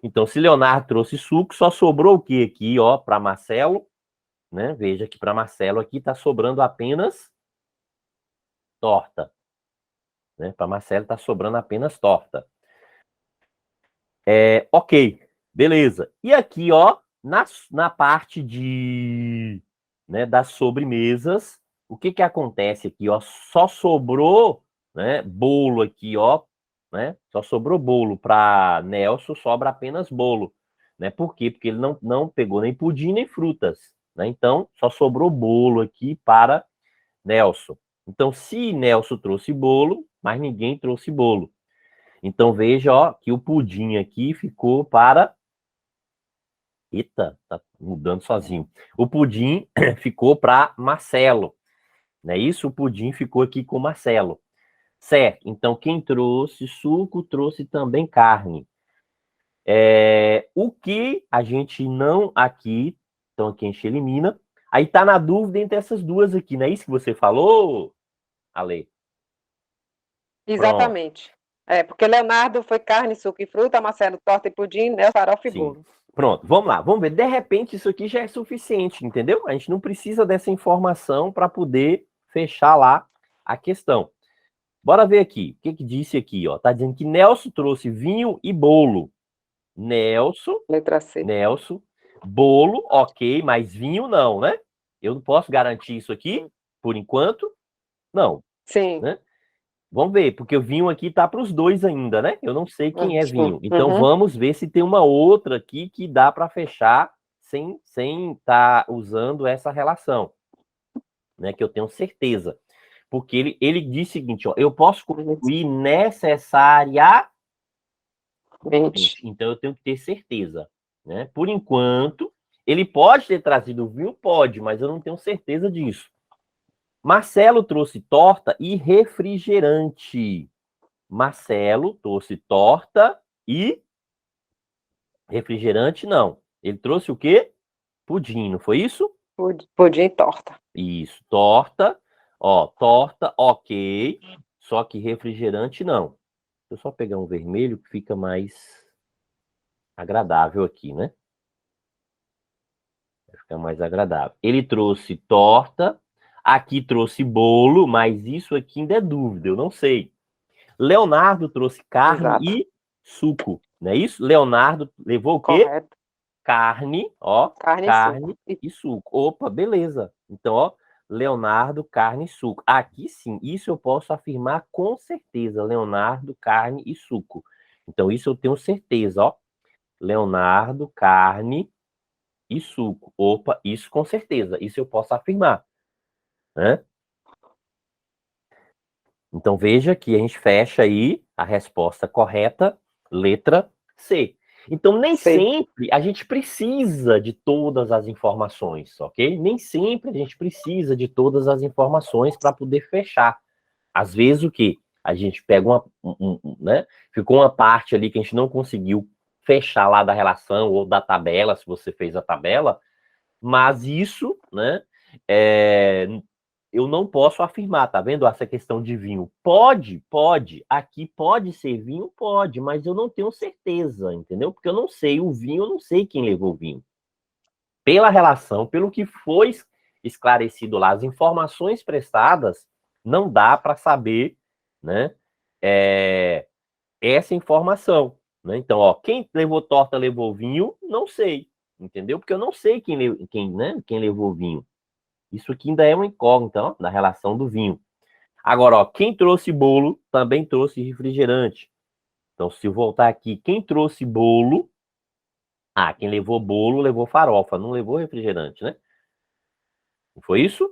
Então, se Leonardo trouxe suco, só sobrou o que aqui, ó, para Marcelo? Né? Veja que para Marcelo aqui está sobrando apenas torta. Né? Para Marcelo está sobrando apenas torta. Ok, beleza. E aqui, ó, na parte de, né, das sobremesas, o que que acontece aqui, ó? Só sobrou, né, bolo aqui, ó, né? Só sobrou bolo para Nelson, sobra apenas bolo, né? Por quê? Porque ele não pegou nem pudim nem frutas, né? Então, só sobrou bolo aqui para Nelson. Então, se Nelson trouxe bolo, mas ninguém trouxe bolo. Então, veja, ó, que o pudim aqui ficou para... Eita, tá mudando sozinho. O pudim ficou para Marcelo, não é isso? O pudim ficou aqui com Marcelo. Certo, então quem trouxe suco, trouxe também carne. O que a gente não aqui, então aqui a gente elimina. Aí tá na dúvida entre essas duas aqui, não é isso que você falou, Ale? Pronto. Exatamente. Porque Leonardo foi carne, suco e fruta, Marcelo torta e pudim, Nelson farofa e Sim. bolo. Pronto, vamos lá, vamos ver. De repente isso aqui já é suficiente, entendeu? A gente não precisa dessa informação para poder fechar lá a questão. Bora ver aqui. O que que disse aqui, ó? Tá dizendo que Nelson trouxe vinho e bolo. Letra C. Nelson, bolo, ok, mas vinho não, né? Eu não posso garantir isso aqui, por enquanto. Não, Sim. né? Vamos ver, porque o vinho aqui tá para os dois ainda, né? Eu não sei quem é vinho. Então vamos ver se tem uma outra aqui que dá para fechar sem estar usando essa relação, né? Que eu tenho certeza. Porque ele diz o seguinte, ó, eu posso concluir necessariamente. Então eu tenho que ter certeza, né? Por enquanto, ele pode ter trazido vinho, pode, mas eu não tenho certeza disso. Marcelo trouxe torta e refrigerante. Marcelo trouxe torta e refrigerante, não. Ele trouxe o quê? Pudim, não foi isso? Pudim e torta. Isso, torta. Ó, torta, ok. Só que refrigerante, não. Deixa eu só pegar um vermelho que fica mais agradável aqui, né? Vai ficar mais agradável. Ele trouxe torta, aqui trouxe bolo, mas isso aqui ainda é dúvida, eu não sei. Leonardo trouxe carne Exato. e suco, não é isso? Leonardo levou o quê? Correto. Carne, ó, Carne e suco. Opa, beleza. Então, ó, Leonardo, carne e suco. Aqui sim, isso eu posso afirmar com certeza. Leonardo, carne e suco. Então, isso eu tenho certeza, ó. Leonardo, carne e suco. Opa, isso com certeza. Isso eu posso afirmar, né? Então, veja que a gente fecha aí a resposta correta, letra C. Então, nem sempre a gente precisa de todas as informações, ok? Nem sempre a gente precisa de todas as informações para poder fechar. Às vezes, o quê? A gente pega né? Ficou uma parte ali que a gente não conseguiu fechar lá da relação ou da tabela, se você fez a tabela, mas isso, né? Eu não posso afirmar, tá vendo? Essa questão de vinho. Pode. Aqui pode ser vinho, pode, mas eu não tenho certeza, entendeu? Porque eu não sei o vinho, eu não sei quem levou o vinho. Pela relação, pelo que foi esclarecido lá, as informações prestadas, não dá para saber, né? Essa informação, né? Então, ó, quem levou torta levou vinho, não sei, entendeu? Porque eu não sei quem levou vinho. Isso aqui ainda é uma incógnita, ó, da relação do vinho. Agora, ó, quem trouxe bolo também trouxe refrigerante. Então, se eu voltar aqui, quem trouxe bolo... Ah, quem levou bolo levou farofa, não levou refrigerante, né? Não foi isso?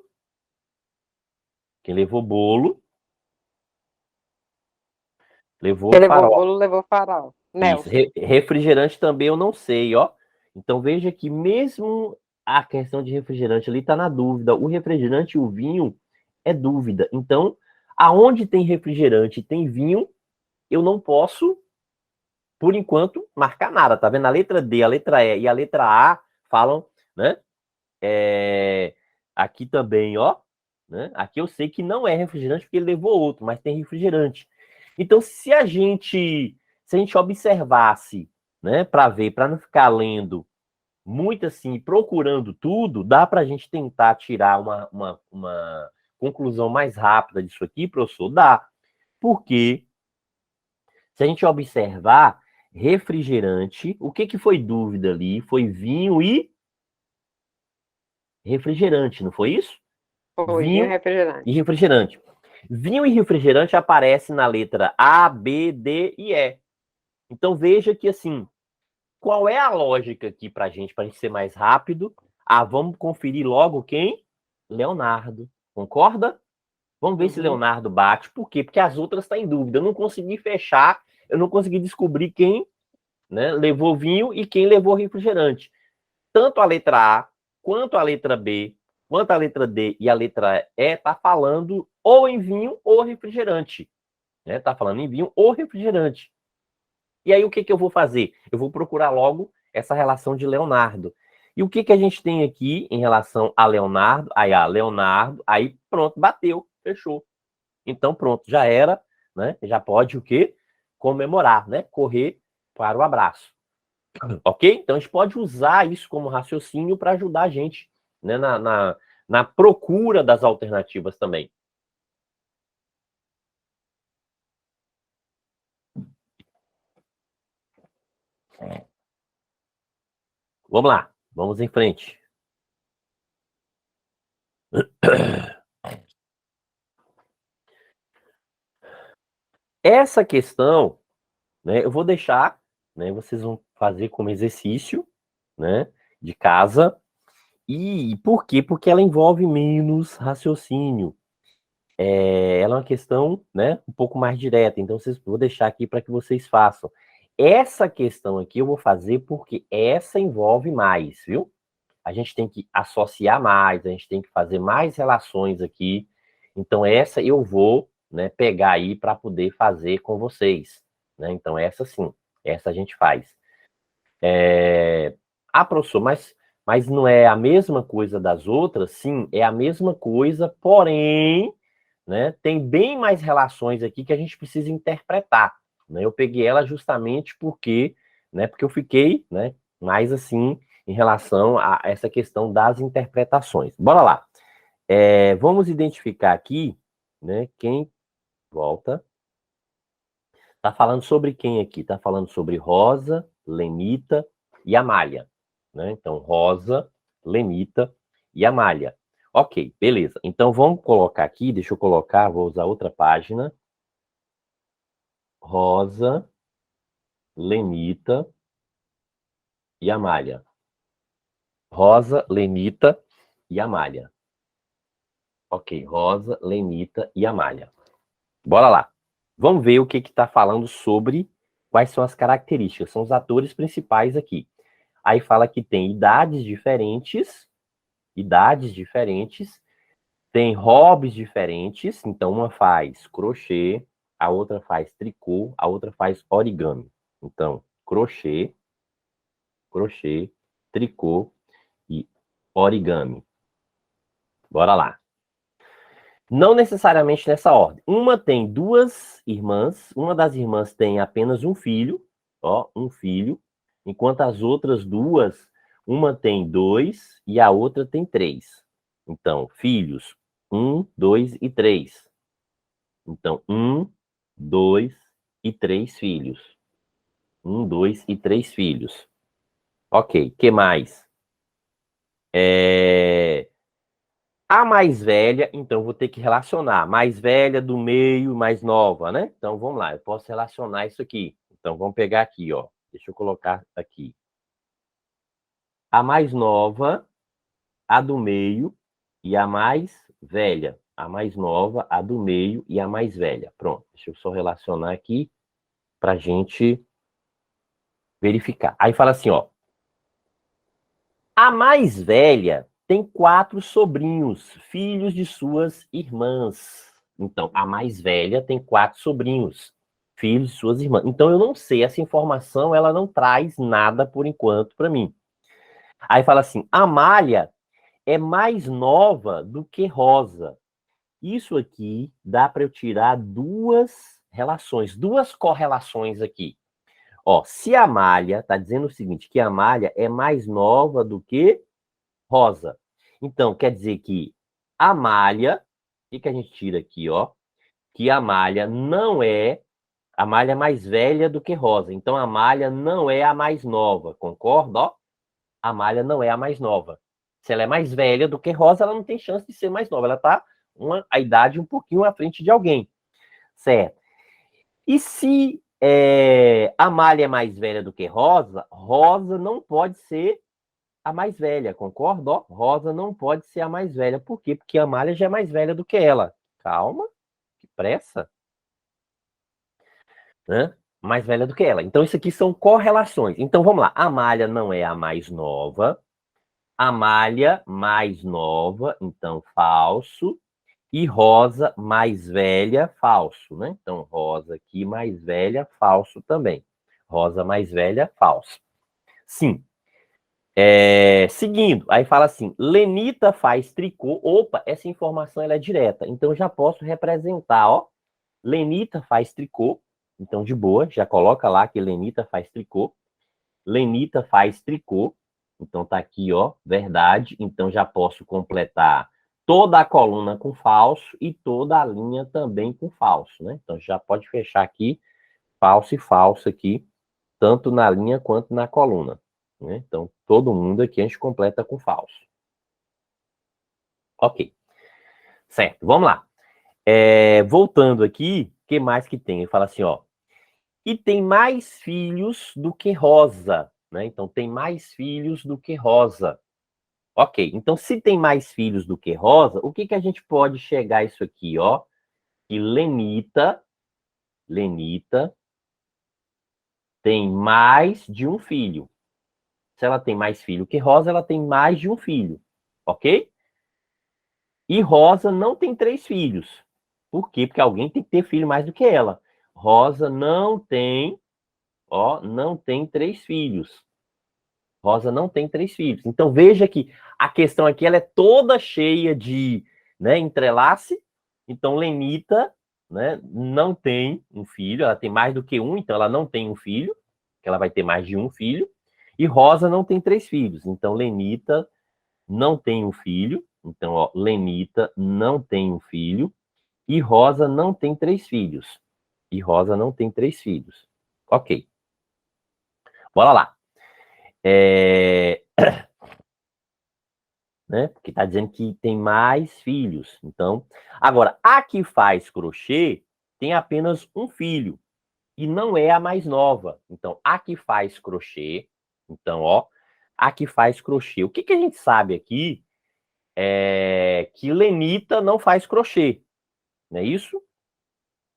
Quem levou bolo levou Quem levou farofa. bolo, levou farofa. Isso, refrigerante também eu não sei, ó. Então, veja que mesmo a questão de refrigerante ali tá na dúvida. O refrigerante e o vinho é dúvida. Então, aonde tem refrigerante e tem vinho, eu não posso, por enquanto, marcar nada. Tá vendo? A letra D, a letra E e a letra A falam, né? Aqui também, ó. Né? Aqui eu sei que não é refrigerante porque ele levou outro, mas tem refrigerante. Então, se a gente observasse, né, para ver, para não ficar lendo muito assim, procurando tudo, dá para a gente tentar tirar uma conclusão mais rápida disso aqui, professor? Dá. Porque se a gente observar refrigerante, o que foi dúvida ali? Foi vinho e refrigerante, não foi isso? Foi, vinho e refrigerante. E refrigerante. Vinho e refrigerante aparece na letra A, B, D e E. Então veja que assim, qual é a lógica aqui pra gente ser mais rápido? Vamos conferir logo quem? Leonardo. Concorda? Vamos ver se Leonardo bate. Por quê? Porque as outras estão em dúvida. Eu não consegui fechar, eu não consegui descobrir quem, né, levou vinho e quem levou refrigerante. Tanto a letra A, quanto a letra B, quanto a letra D e a letra E tá falando ou em vinho ou refrigerante. Né? Tá falando em vinho ou refrigerante. E aí o que eu vou fazer? Eu vou procurar logo essa relação de Leonardo. E o que a gente tem aqui em relação a Leonardo? Leonardo, aí pronto, bateu, fechou. Então pronto, já era, né? Já pode o quê? Comemorar, né? Correr para o abraço. Ok? Então a gente pode usar isso como raciocínio para ajudar a gente, né? Na procura das alternativas também. Vamos lá, vamos em frente. Essa questão, né, eu vou deixar, né, vocês vão fazer como exercício, né, de casa. E por quê? Porque ela envolve menos raciocínio. Ela é uma questão, né, um pouco mais direta. Então, vou deixar aqui para que vocês façam. Essa questão aqui eu vou fazer porque essa envolve mais, viu? A gente tem que associar mais, a gente tem que fazer mais relações aqui. Então, essa eu vou, né, pegar aí para poder fazer com vocês. Né? Então, essa sim, essa a gente faz. Professor, mas não é a mesma coisa das outras? Sim, é a mesma coisa, porém, né, tem bem mais relações aqui que a gente precisa interpretar. Né? Eu peguei ela justamente porque eu fiquei, né, mais assim em relação a essa questão das interpretações. Bora lá. Vamos identificar aqui, né, quem volta. Tá falando sobre quem aqui? Tá falando sobre Rosa, Lenita e Amália. Né? Então, Rosa, Lenita e Amália. Ok, beleza. Então, vamos colocar aqui, deixa eu colocar, vou usar outra página. Rosa, Lenita e Amália. Rosa, Lenita e Amália. Ok, Rosa, Lenita e Amália. Bora lá. Vamos ver o que está falando sobre quais são as características. São os atores principais aqui. Aí fala que tem idades diferentes, tem hobbies diferentes. Então, uma faz crochê, a outra faz tricô, a outra faz origami. Então, crochê, tricô e origami. Bora lá. Não necessariamente nessa ordem. Uma tem duas irmãs, uma das irmãs tem apenas um filho, enquanto as outras duas, uma tem 2 e a outra tem 3. Então, filhos, 1, 2 e 3. Então, 1, 2 e 3 filhos. 1, 2 e 3 filhos. Ok, que mais? A mais velha, então, vou ter que relacionar. Mais velha, do meio, mais nova, né? Então, vamos lá, eu posso relacionar isso aqui. Então, vamos pegar aqui, ó. Deixa eu colocar aqui. A mais nova, a do meio e a mais velha. A mais nova, a do meio e a mais velha. Pronto, deixa eu só relacionar aqui para a gente verificar. Aí fala assim, ó. A mais velha tem 4 sobrinhos, filhos de suas irmãs. Então, a mais velha tem 4 sobrinhos, filhos de suas irmãs. Então, eu não sei, essa informação, ela não traz nada por enquanto para mim. Aí fala assim, Amália é mais nova do que Rosa. Isso aqui dá para eu tirar duas relações, duas correlações aqui. Ó, se a Amália está dizendo o seguinte, que a Amália é mais nova do que Rosa. Então, quer dizer que Amália, o que a gente tira aqui, ó? Que Amália não é, Amália é mais velha do que Rosa. Então, Amália não é a mais nova, concorda? Ó, Amália não é a mais nova. Se ela é mais velha do que Rosa, ela não tem chance de ser mais nova. Ela está a idade um pouquinho à frente de alguém. Certo? E se Amália é mais velha do que Rosa, Rosa não pode ser a mais velha, concorda? Ó, Rosa não pode ser a mais velha. Por quê? Porque a Amália já é mais velha do que ela. Calma, que pressa. Né? Mais velha do que ela. Então, isso aqui são correlações. Então, vamos lá. Amália não é a mais nova. Amália mais nova, então falso. E Rosa mais velha, falso, né? Então, Rosa aqui mais velha, falso também. Rosa mais velha, falso. Sim. Seguindo, aí fala assim, Lenita faz tricô. Opa, essa informação ela é direta. Então, já posso representar, ó. Lenita faz tricô. Então, de boa, já coloca lá que Lenita faz tricô. Lenita faz tricô. Então, tá aqui, ó, verdade. Então, já posso completar toda a coluna com falso e toda a linha também com falso, né? Então, já pode fechar aqui falso e falso aqui, tanto na linha quanto na coluna. Né? Então, todo mundo aqui a gente completa com falso. Ok. Certo, vamos lá. Voltando aqui, o que mais que tem? Ele fala assim, ó. E tem mais filhos do que Rosa, né? Então, tem mais filhos do que Rosa. Ok, então se tem mais filhos do que Rosa, o que a gente pode chegar a isso aqui, ó? Que Lenita tem mais de um filho. Se ela tem mais filho que Rosa, ela tem mais de um filho, ok? E Rosa não tem 3 filhos. Por quê? Porque alguém tem que ter filho mais do que ela. Rosa não tem, ó, não tem 3 filhos. Rosa não tem 3 filhos. Então veja que a questão aqui ela é toda cheia de, né, entrelace. Então Lenita, né, não tem um filho, ela tem mais do que um, então ela não tem um filho, que ela vai ter mais de um filho. E Rosa não tem 3 filhos. Então Lenita não tem um filho. Então, ó, Lenita não tem um filho. E Rosa não tem 3 filhos. E Rosa não tem 3 filhos. Ok. Bora lá. Né? Porque está dizendo que tem mais filhos. Então, agora, a que faz crochê tem apenas um filho. E não é a mais nova. Então, a que faz crochê. Então, ó, a que faz crochê. O que a gente sabe aqui é que Lenita não faz crochê. Não é isso?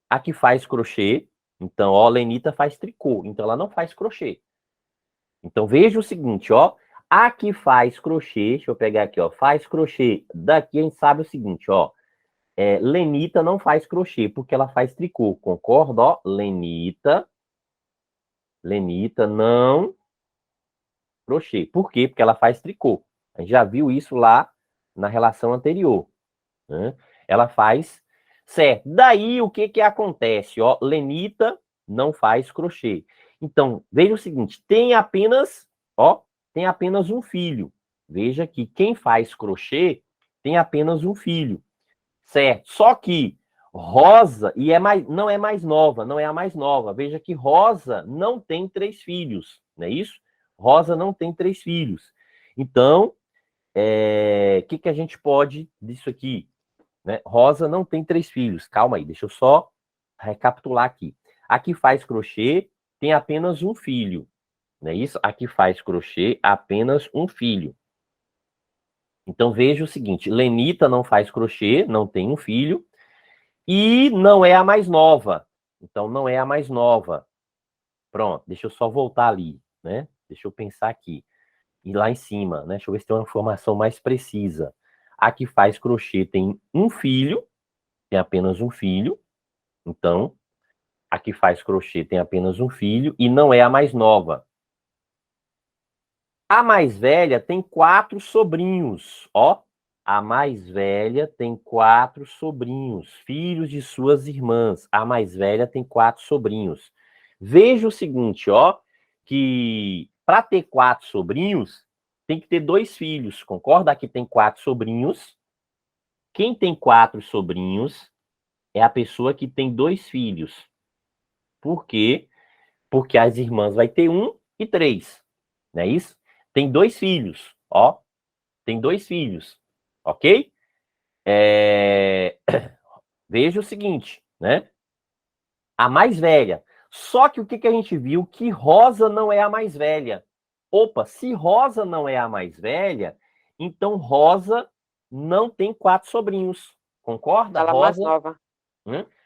A que faz crochê. Então, ó, Lenita faz tricô. Então, ela não faz crochê. Então, veja o seguinte, ó. A que faz crochê, deixa eu pegar aqui, ó. Faz crochê. Daqui a gente sabe o seguinte, ó. Lenita não faz crochê, porque ela faz tricô. Concorda, ó? Lenita não crochê. Por quê? Porque ela faz tricô. A gente já viu isso lá na relação anterior. Né? Ela faz certo. Daí, o que acontece? Ó, Lenita não faz crochê. Então, veja o seguinte, tem apenas um filho. Veja que quem faz crochê tem apenas um filho, certo? Só que Rosa, não é mais nova, não é a mais nova. Veja que Rosa não tem 3 filhos, não é isso? Rosa não tem 3 filhos. Então, o que a gente pode disso aqui? Né? Rosa não tem 3 filhos. Calma aí, deixa eu só recapitular aqui. A que faz crochê tem apenas um filho. Não é isso? A que faz crochê, apenas um filho. Então veja o seguinte: Lenita não faz crochê, não tem um filho. E não é a mais nova. Então não é a mais nova. Pronto, deixa eu só voltar ali, né? Deixa eu pensar aqui. E lá em cima, né? Deixa eu ver se tem uma informação mais precisa. A que faz crochê tem um filho, tem apenas um filho. Então, a que faz crochê tem apenas um filho e não é a mais nova. A mais velha tem 4 sobrinhos, ó. A mais velha tem 4 sobrinhos, filhos de suas irmãs. A mais velha tem 4 sobrinhos. Veja o seguinte, ó, que para ter 4 sobrinhos, tem que ter 2 filhos. Concorda? Aqui tem 4 sobrinhos. Quem tem 4 sobrinhos é a pessoa que tem 2 filhos. Por quê? Porque as irmãs vai ter 1 e 3. Não é isso? Tem 2 filhos, ó. tem 2 filhos, ok? Veja o seguinte, né? A mais velha. Só que o que a gente viu? Que Rosa não é a mais velha. Opa, se Rosa não é a mais velha, então Rosa não tem 4 sobrinhos. Concorda? Ela é mais nova.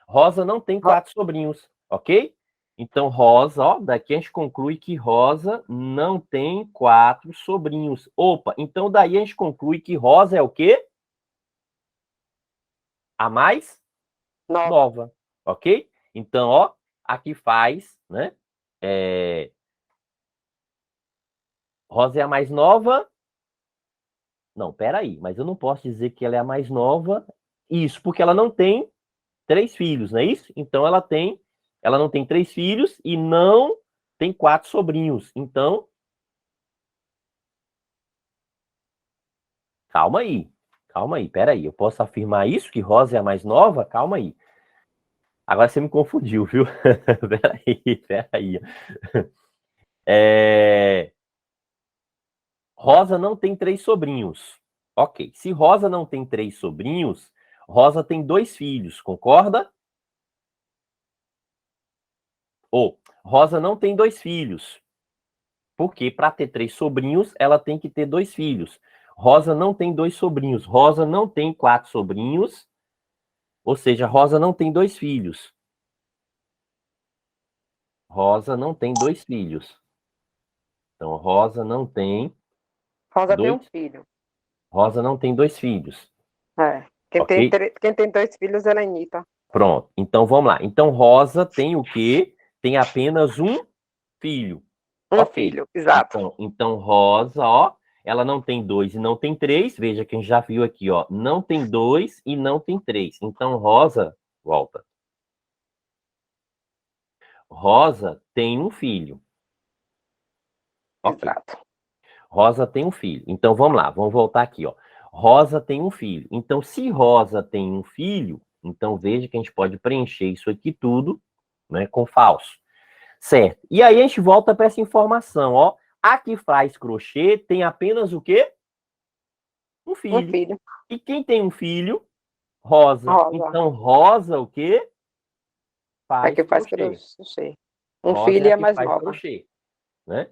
Rosa não tem 4 sobrinhos, ok? Então, Rosa, ó, daqui a gente conclui que Rosa não tem 4 sobrinhos. Opa, então daí a gente conclui que Rosa é o quê? A mais nova, ok? Então, ó, aqui faz, né? Rosa é a mais nova. Não, peraí, mas eu não posso dizer que ela é a mais nova. Isso, porque ela não tem 3 filhos, não é isso? Então ela não tem 3 filhos e não tem 4 sobrinhos. Então, calma aí, peraí. Eu posso afirmar isso, que Rosa é a mais nova? Calma aí. Agora você me confundiu, viu? Peraí. Rosa não tem 3 sobrinhos. Ok. Se Rosa não tem 3 sobrinhos, Rosa tem 2 filhos, concorda? Rosa não tem 2 filhos. Porque para ter 3 sobrinhos, ela tem que ter 2 filhos. Rosa não tem 2 sobrinhos. Rosa não tem 4 sobrinhos. Ou seja, Rosa não tem 2 filhos. Rosa não tem 2 filhos. Então, Rosa não tem... Rosa tem um filho. Rosa não tem 2 filhos. Quem tem 2 filhos é Lenita. Pronto. Então, vamos lá. Então, Rosa tem o quê? Tem apenas um filho. Filho, exato. Então, Rosa, ó, ela não tem 2 e não tem 3. Veja que a gente já viu aqui, ó. Não tem 2 e não tem 3. Então, Rosa, volta. Rosa tem um filho. Ok. Exato. Rosa tem um filho. Então, vamos lá. Vamos voltar aqui, ó. Rosa tem um filho. Então, se Rosa tem um filho, então veja que a gente pode preencher isso aqui tudo, né, com falso. Certo. E aí a gente volta para essa informação, ó. A que faz crochê tem apenas o quê? Um filho. E quem tem um filho? Rosa. Então, Rosa o quê? Faz crochê. Rosa filho é e a que mais faz nova. crochê, né?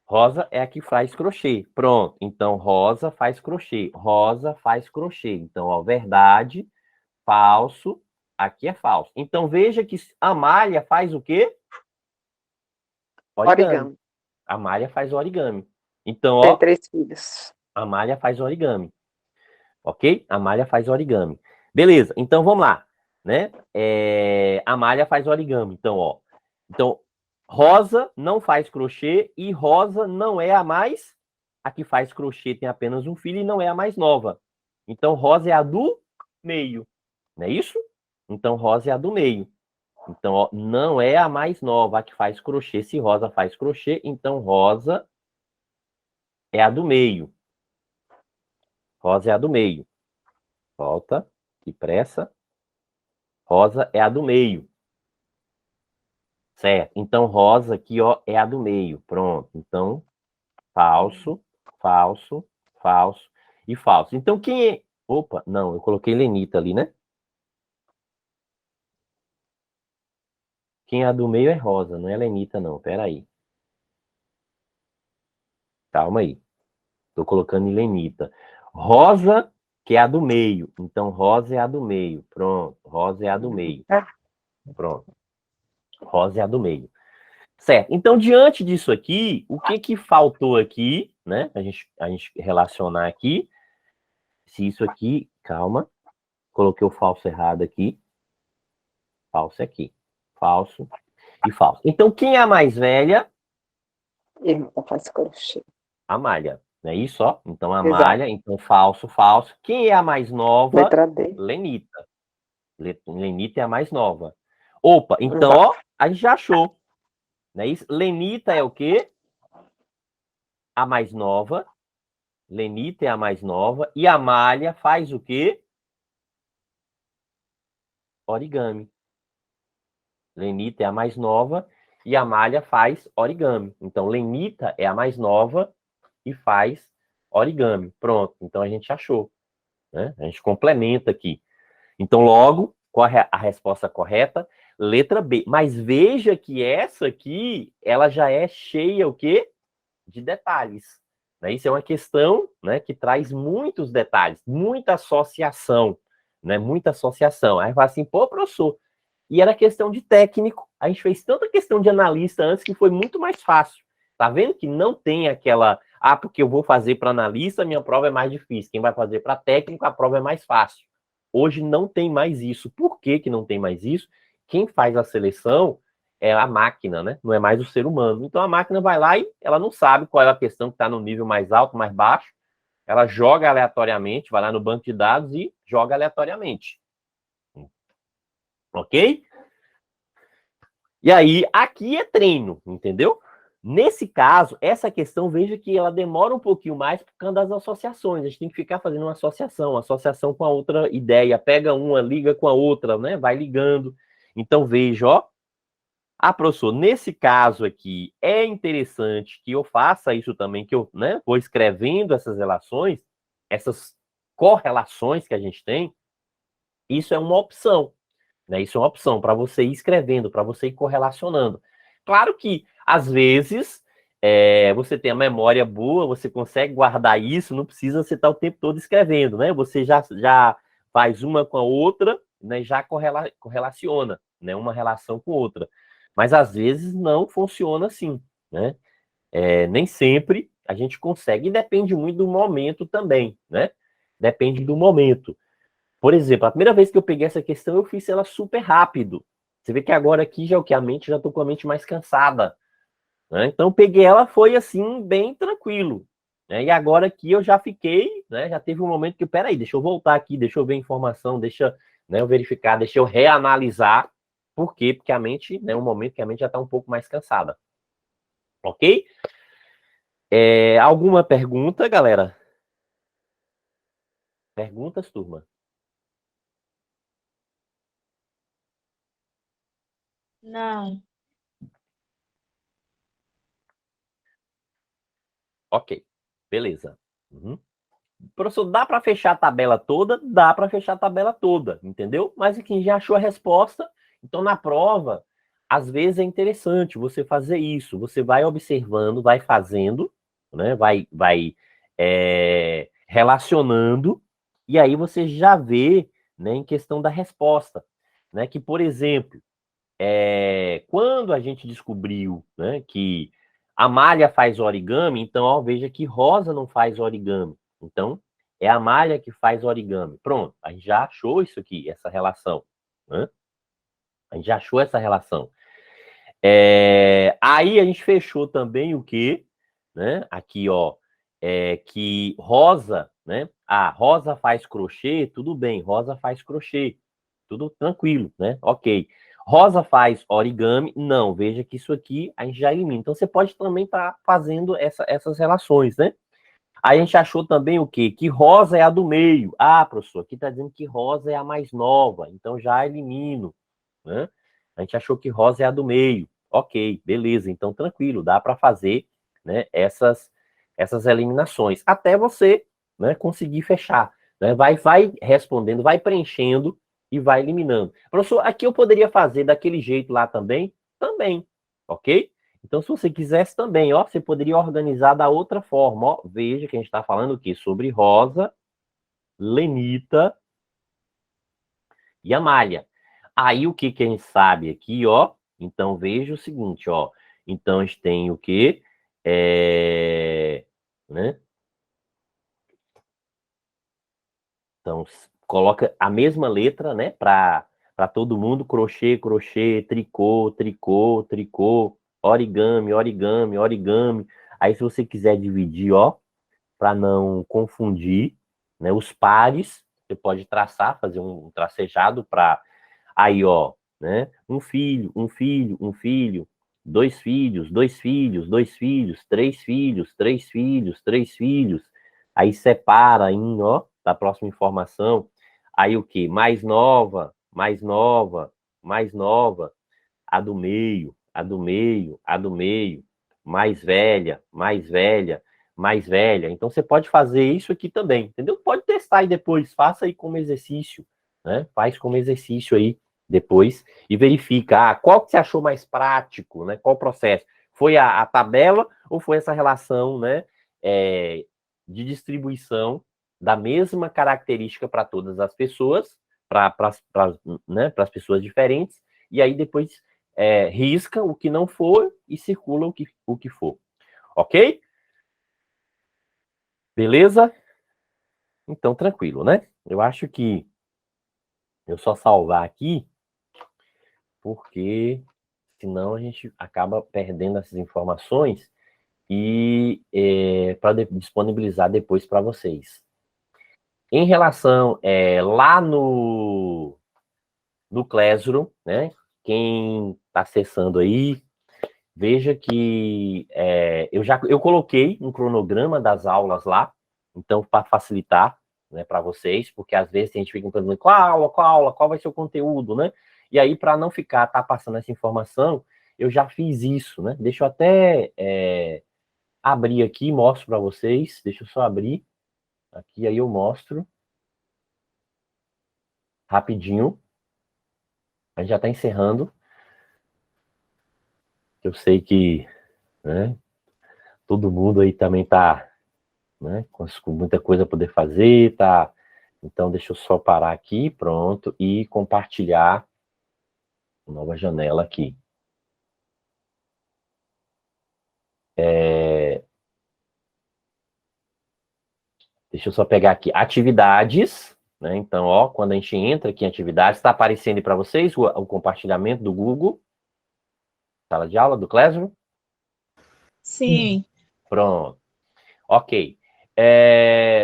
Rosa é a que faz crochê. Pronto. Então, Rosa faz crochê. Rosa faz crochê. Então, ó, verdade, falso. Aqui é falso. Então, veja que Amália faz o quê? Origami. Amália faz origami. Então, ó. Tem 3 filhos. Amália faz origami. Ok? Amália faz origami. Beleza. Então, vamos lá. Né? Amália faz origami. Então, ó. Então, Rosa não faz crochê e Rosa não é a mais... A que faz crochê tem apenas um filho e não é a mais nova. Então, Rosa é a do meio. Não é isso? Então, Rosa é a do meio. Então, ó, não é a mais nova a que faz crochê. Se Rosa faz crochê, então Rosa é a do meio. Rosa é a do meio. Volta. Que pressa. Rosa é a do meio. Certo. Então, Rosa aqui, ó, é a do meio. Pronto. Então, falso, falso, falso e falso. Então, quem é... Opa, não, eu coloquei Lenita ali, né? Quem é a do meio é Rosa, não é Lenita, não. Pera aí. Calma aí. Tô colocando em Lenita. Rosa, que é a do meio. Então, Rosa é a do meio. Pronto. Rosa é a do meio. Pronto. Rosa é a do meio. Certo. Então, diante disso aqui, o que faltou aqui, né? A gente relacionar aqui. Se isso aqui... Calma. Coloquei o falso errado aqui. Falso aqui. Falso e falso. Então, quem é a mais velha? Faz crochê. Amália. Não é isso, ó? Então, Amália. Então, falso, falso. Quem é a mais nova? Letra D. Lenita. Lenita é a mais nova. Opa, então, ó, a gente já achou. Não é isso? Lenita é o quê? A mais nova. Lenita é a mais nova. E Amália faz o quê? Origami. Lenita é a mais nova e Amália faz origami. Então, Lenita é a mais nova e faz origami. Pronto, então a gente achou, né? A gente complementa aqui. Então, logo, qual é a resposta correta? Letra B. Mas veja que essa aqui, ela já é cheia, o quê? De detalhes. Né? Isso é uma questão, né, que traz muitos detalhes, muita associação, né? Muita associação. Aí fala assim, pô, professor, e era questão de técnico. A gente fez tanta questão de analista antes que foi muito mais fácil. Tá vendo que não tem aquela, porque eu vou fazer para analista, minha prova é mais difícil. Quem vai fazer para técnico, a prova é mais fácil. Hoje não tem mais isso. Por que que não tem mais isso? Quem faz a seleção é a máquina, né? Não é mais o ser humano. Então a máquina vai lá e ela não sabe qual é a questão que está no nível mais alto, mais baixo. Ela joga aleatoriamente, vai lá no banco de dados e joga aleatoriamente. Ok? E aí, aqui é treino, entendeu? Nesse caso, essa questão, veja que ela demora um pouquinho mais por causa das associações. A gente tem que ficar fazendo uma associação com a outra ideia. Pega uma, liga com a outra, né? Vai ligando. Então, veja, ó. Professor, nesse caso aqui, é interessante que eu faça isso também, que eu, né, vou escrevendo essas relações, essas correlações que a gente tem. Isso é uma opção. Né? Isso é uma opção para você ir escrevendo, para você ir correlacionando. Claro que, às vezes, você tem a memória boa, você consegue guardar isso, não precisa você estar o tempo todo escrevendo, né? Você já faz uma com a outra, né? Já correlaciona, né? Uma relação com outra. Mas, às vezes, não funciona assim, né? Nem sempre a gente consegue, e depende muito do momento também, né? Depende do momento. Por exemplo, a primeira vez que eu peguei essa questão, eu fiz ela super rápido. Você vê que agora aqui já estou com a mente mais cansada. Né? Então, eu peguei ela, foi assim, bem tranquilo. Né? E agora aqui eu já fiquei, né? Já teve um momento que, peraí, deixa eu voltar aqui, deixa eu ver a informação, deixa, né, eu verificar, deixa eu reanalisar. Por quê? Porque a mente, né, um momento que a mente já está um pouco mais cansada. Ok? Alguma pergunta, galera? Perguntas, turma? Não. Ok, beleza. Uhum. Professor, dá para fechar a tabela toda? Dá para fechar a tabela toda, entendeu? Mas quem já achou a resposta, então na prova, às vezes é interessante você fazer isso. Você vai observando, vai fazendo, né? Vai relacionando, e aí você já vê, né, em questão da resposta, né? Que, por exemplo, quando a gente descobriu, né, que a malha faz origami, então, ó, veja que Rosa não faz origami. Então, é a malha que faz origami. Pronto, a gente já achou isso aqui, essa relação. Né? A gente já achou essa relação. Aí a gente fechou também o quê? Né? Aqui, ó, que Rosa, né? Rosa faz crochê, tudo bem, Rosa faz crochê. Tudo tranquilo, né? Ok. Rosa faz origami? Não, veja que isso aqui a gente já elimina. Então, você pode também estar fazendo essas relações, né? Aí a gente achou também o quê? Que Rosa é a do meio. Professor, aqui está dizendo que Rosa é a mais nova, então já elimino, né? A gente achou que Rosa é a do meio. Ok, beleza, então tranquilo, dá para fazer, né, essas eliminações, até você, né, conseguir fechar. Né? Vai respondendo, vai preenchendo e vai eliminando. Professor, aqui eu poderia fazer daquele jeito lá também? Também, ok? Então, se você quisesse também, ó, você poderia organizar da outra forma. Ó. Veja que a gente está falando o quê? Sobre Rosa, Lenita e Amália. Aí, o que a gente sabe aqui, ó? Então, veja o seguinte, ó. Então, a gente tem o quê? Né? Então, coloca a mesma letra, né? Para todo mundo. Crochê, crochê, tricô, tricô, tricô, origami, origami, origami. Aí, se você quiser dividir, ó, para não confundir, né? Os pares, você pode traçar, fazer um tracejado para aí, ó, né? Um filho, um filho, um filho, dois filhos, dois filhos, dois filhos, três filhos, três filhos, três filhos. Aí separa em, ó, da próxima informação. Aí o que? Mais nova, mais nova, mais nova, a do meio, a do meio, a do meio, mais velha, mais velha. Então, você pode fazer isso aqui também, entendeu? Pode testar aí depois, faça aí como exercício, né? Faz como exercício aí depois e verifica, qual que você achou mais prático, né? Qual o processo? Foi a tabela ou foi essa relação, né, de distribuição da mesma característica para todas as pessoas, para né, as pessoas diferentes, e aí depois risca o que não for e circula o que for. Ok? Beleza? Então, tranquilo, né? Eu acho que eu só salvar aqui, porque senão a gente acaba perdendo essas informações e para disponibilizar depois para vocês. Em relação lá no Classroom, né? Quem está acessando aí, veja que eu coloquei um cronograma das aulas lá, então para facilitar, né, para vocês, porque às vezes a gente fica perguntando qual aula, qual vai ser o conteúdo, né? E aí, para não ficar passando essa informação, eu já fiz isso, né? Deixa eu até abrir aqui e mostro para vocês. Deixa eu só abrir aqui, aí eu mostro rapidinho. A gente já está encerrando. Eu sei que, né, todo mundo aí também está, né, com muita coisa a poder fazer, tá? Então, deixa eu só parar aqui, pronto, e compartilhar nova janela aqui. Deixa eu só pegar aqui, atividades, né? Então, ó, quando a gente entra aqui em atividades, está aparecendo para vocês o compartilhamento do Google, sala de aula, do Classroom? Sim. Pronto. Ok.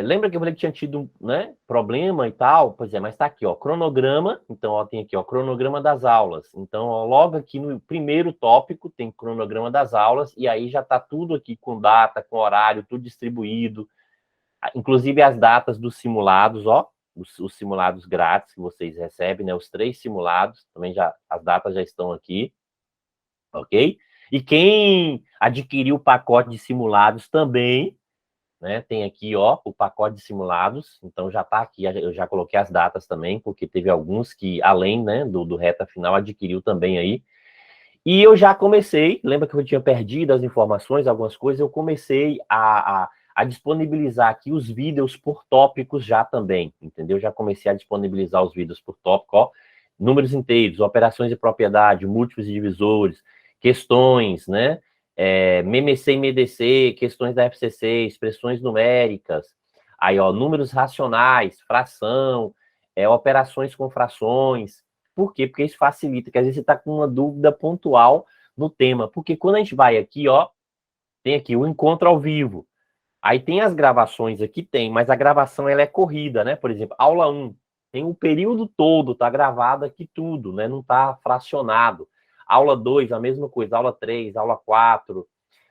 Lembra que eu falei que tinha tido, né, problema e tal? Pois é, mas tá aqui, ó, cronograma. Então, ó, tem aqui, ó, cronograma das aulas. Então, ó, logo aqui no primeiro tópico tem cronograma das aulas e aí já tá tudo aqui com data, com horário, tudo distribuído. Inclusive as datas dos simulados, ó, os simulados grátis que vocês recebem, né, os 3 simulados, também já, as datas já estão aqui, ok? E quem adquiriu o pacote de simulados também, né, tem aqui, ó, o pacote de simulados, então já tá aqui, eu já coloquei as datas também, porque teve alguns que, além, né, do reta final, adquiriu também aí. E eu já comecei, lembra que eu tinha perdido as informações, algumas coisas, eu comecei a disponibilizar aqui os vídeos por tópicos já também, entendeu? Já comecei a disponibilizar os vídeos por tópico, ó, números inteiros, operações de propriedade, múltiplos e divisores, questões, né? MMC e MDC, questões da FCC, expressões numéricas, aí, ó, números racionais, fração, operações com frações. Por quê? Porque isso facilita, que às vezes você está com uma dúvida pontual no tema. Porque quando a gente vai aqui, ó, tem aqui o encontro ao vivo. Aí tem as gravações aqui, tem, mas a gravação ela é corrida, né? Por exemplo, aula 1, tem o período todo, tá gravado aqui tudo, né? Não tá fracionado. Aula 2, a mesma coisa, aula 3, aula 4.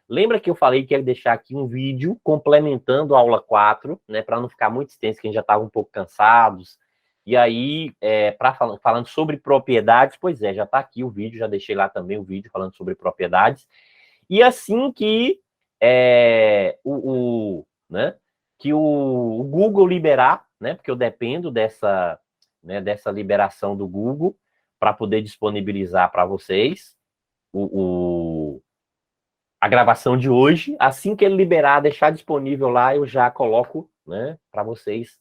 Lembra que eu falei que ia deixar aqui um vídeo complementando a aula 4, né? Para não ficar muito extenso, que a gente já estava um pouco cansados. E aí, falando sobre propriedades, pois é, já está aqui o vídeo, já deixei lá também o vídeo falando sobre propriedades. E assim que né, que o Google liberar, né, porque eu dependo dessa, né, dessa liberação do Google para poder disponibilizar para vocês a gravação de hoje. Assim que ele liberar, deixar disponível lá, eu já coloco, né, para vocês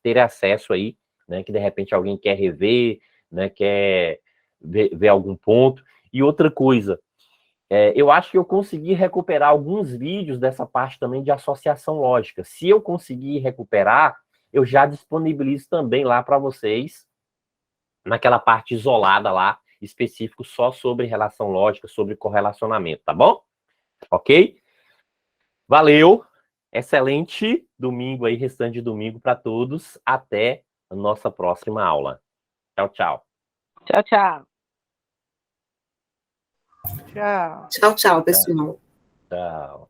terem acesso aí, né, que de repente alguém quer rever, né, quer ver algum ponto. E outra coisa, eu acho que eu consegui recuperar alguns vídeos dessa parte também de associação lógica. Se eu conseguir recuperar, eu já disponibilizo também lá para vocês, naquela parte isolada lá, específico só sobre relação lógica, sobre correlacionamento, tá bom? Ok? Valeu! Excelente domingo aí, restante de domingo para todos. Até a nossa próxima aula. Tchau, tchau. Tchau, tchau. Tchau. Tchau, tchau, pessoal. Tchau.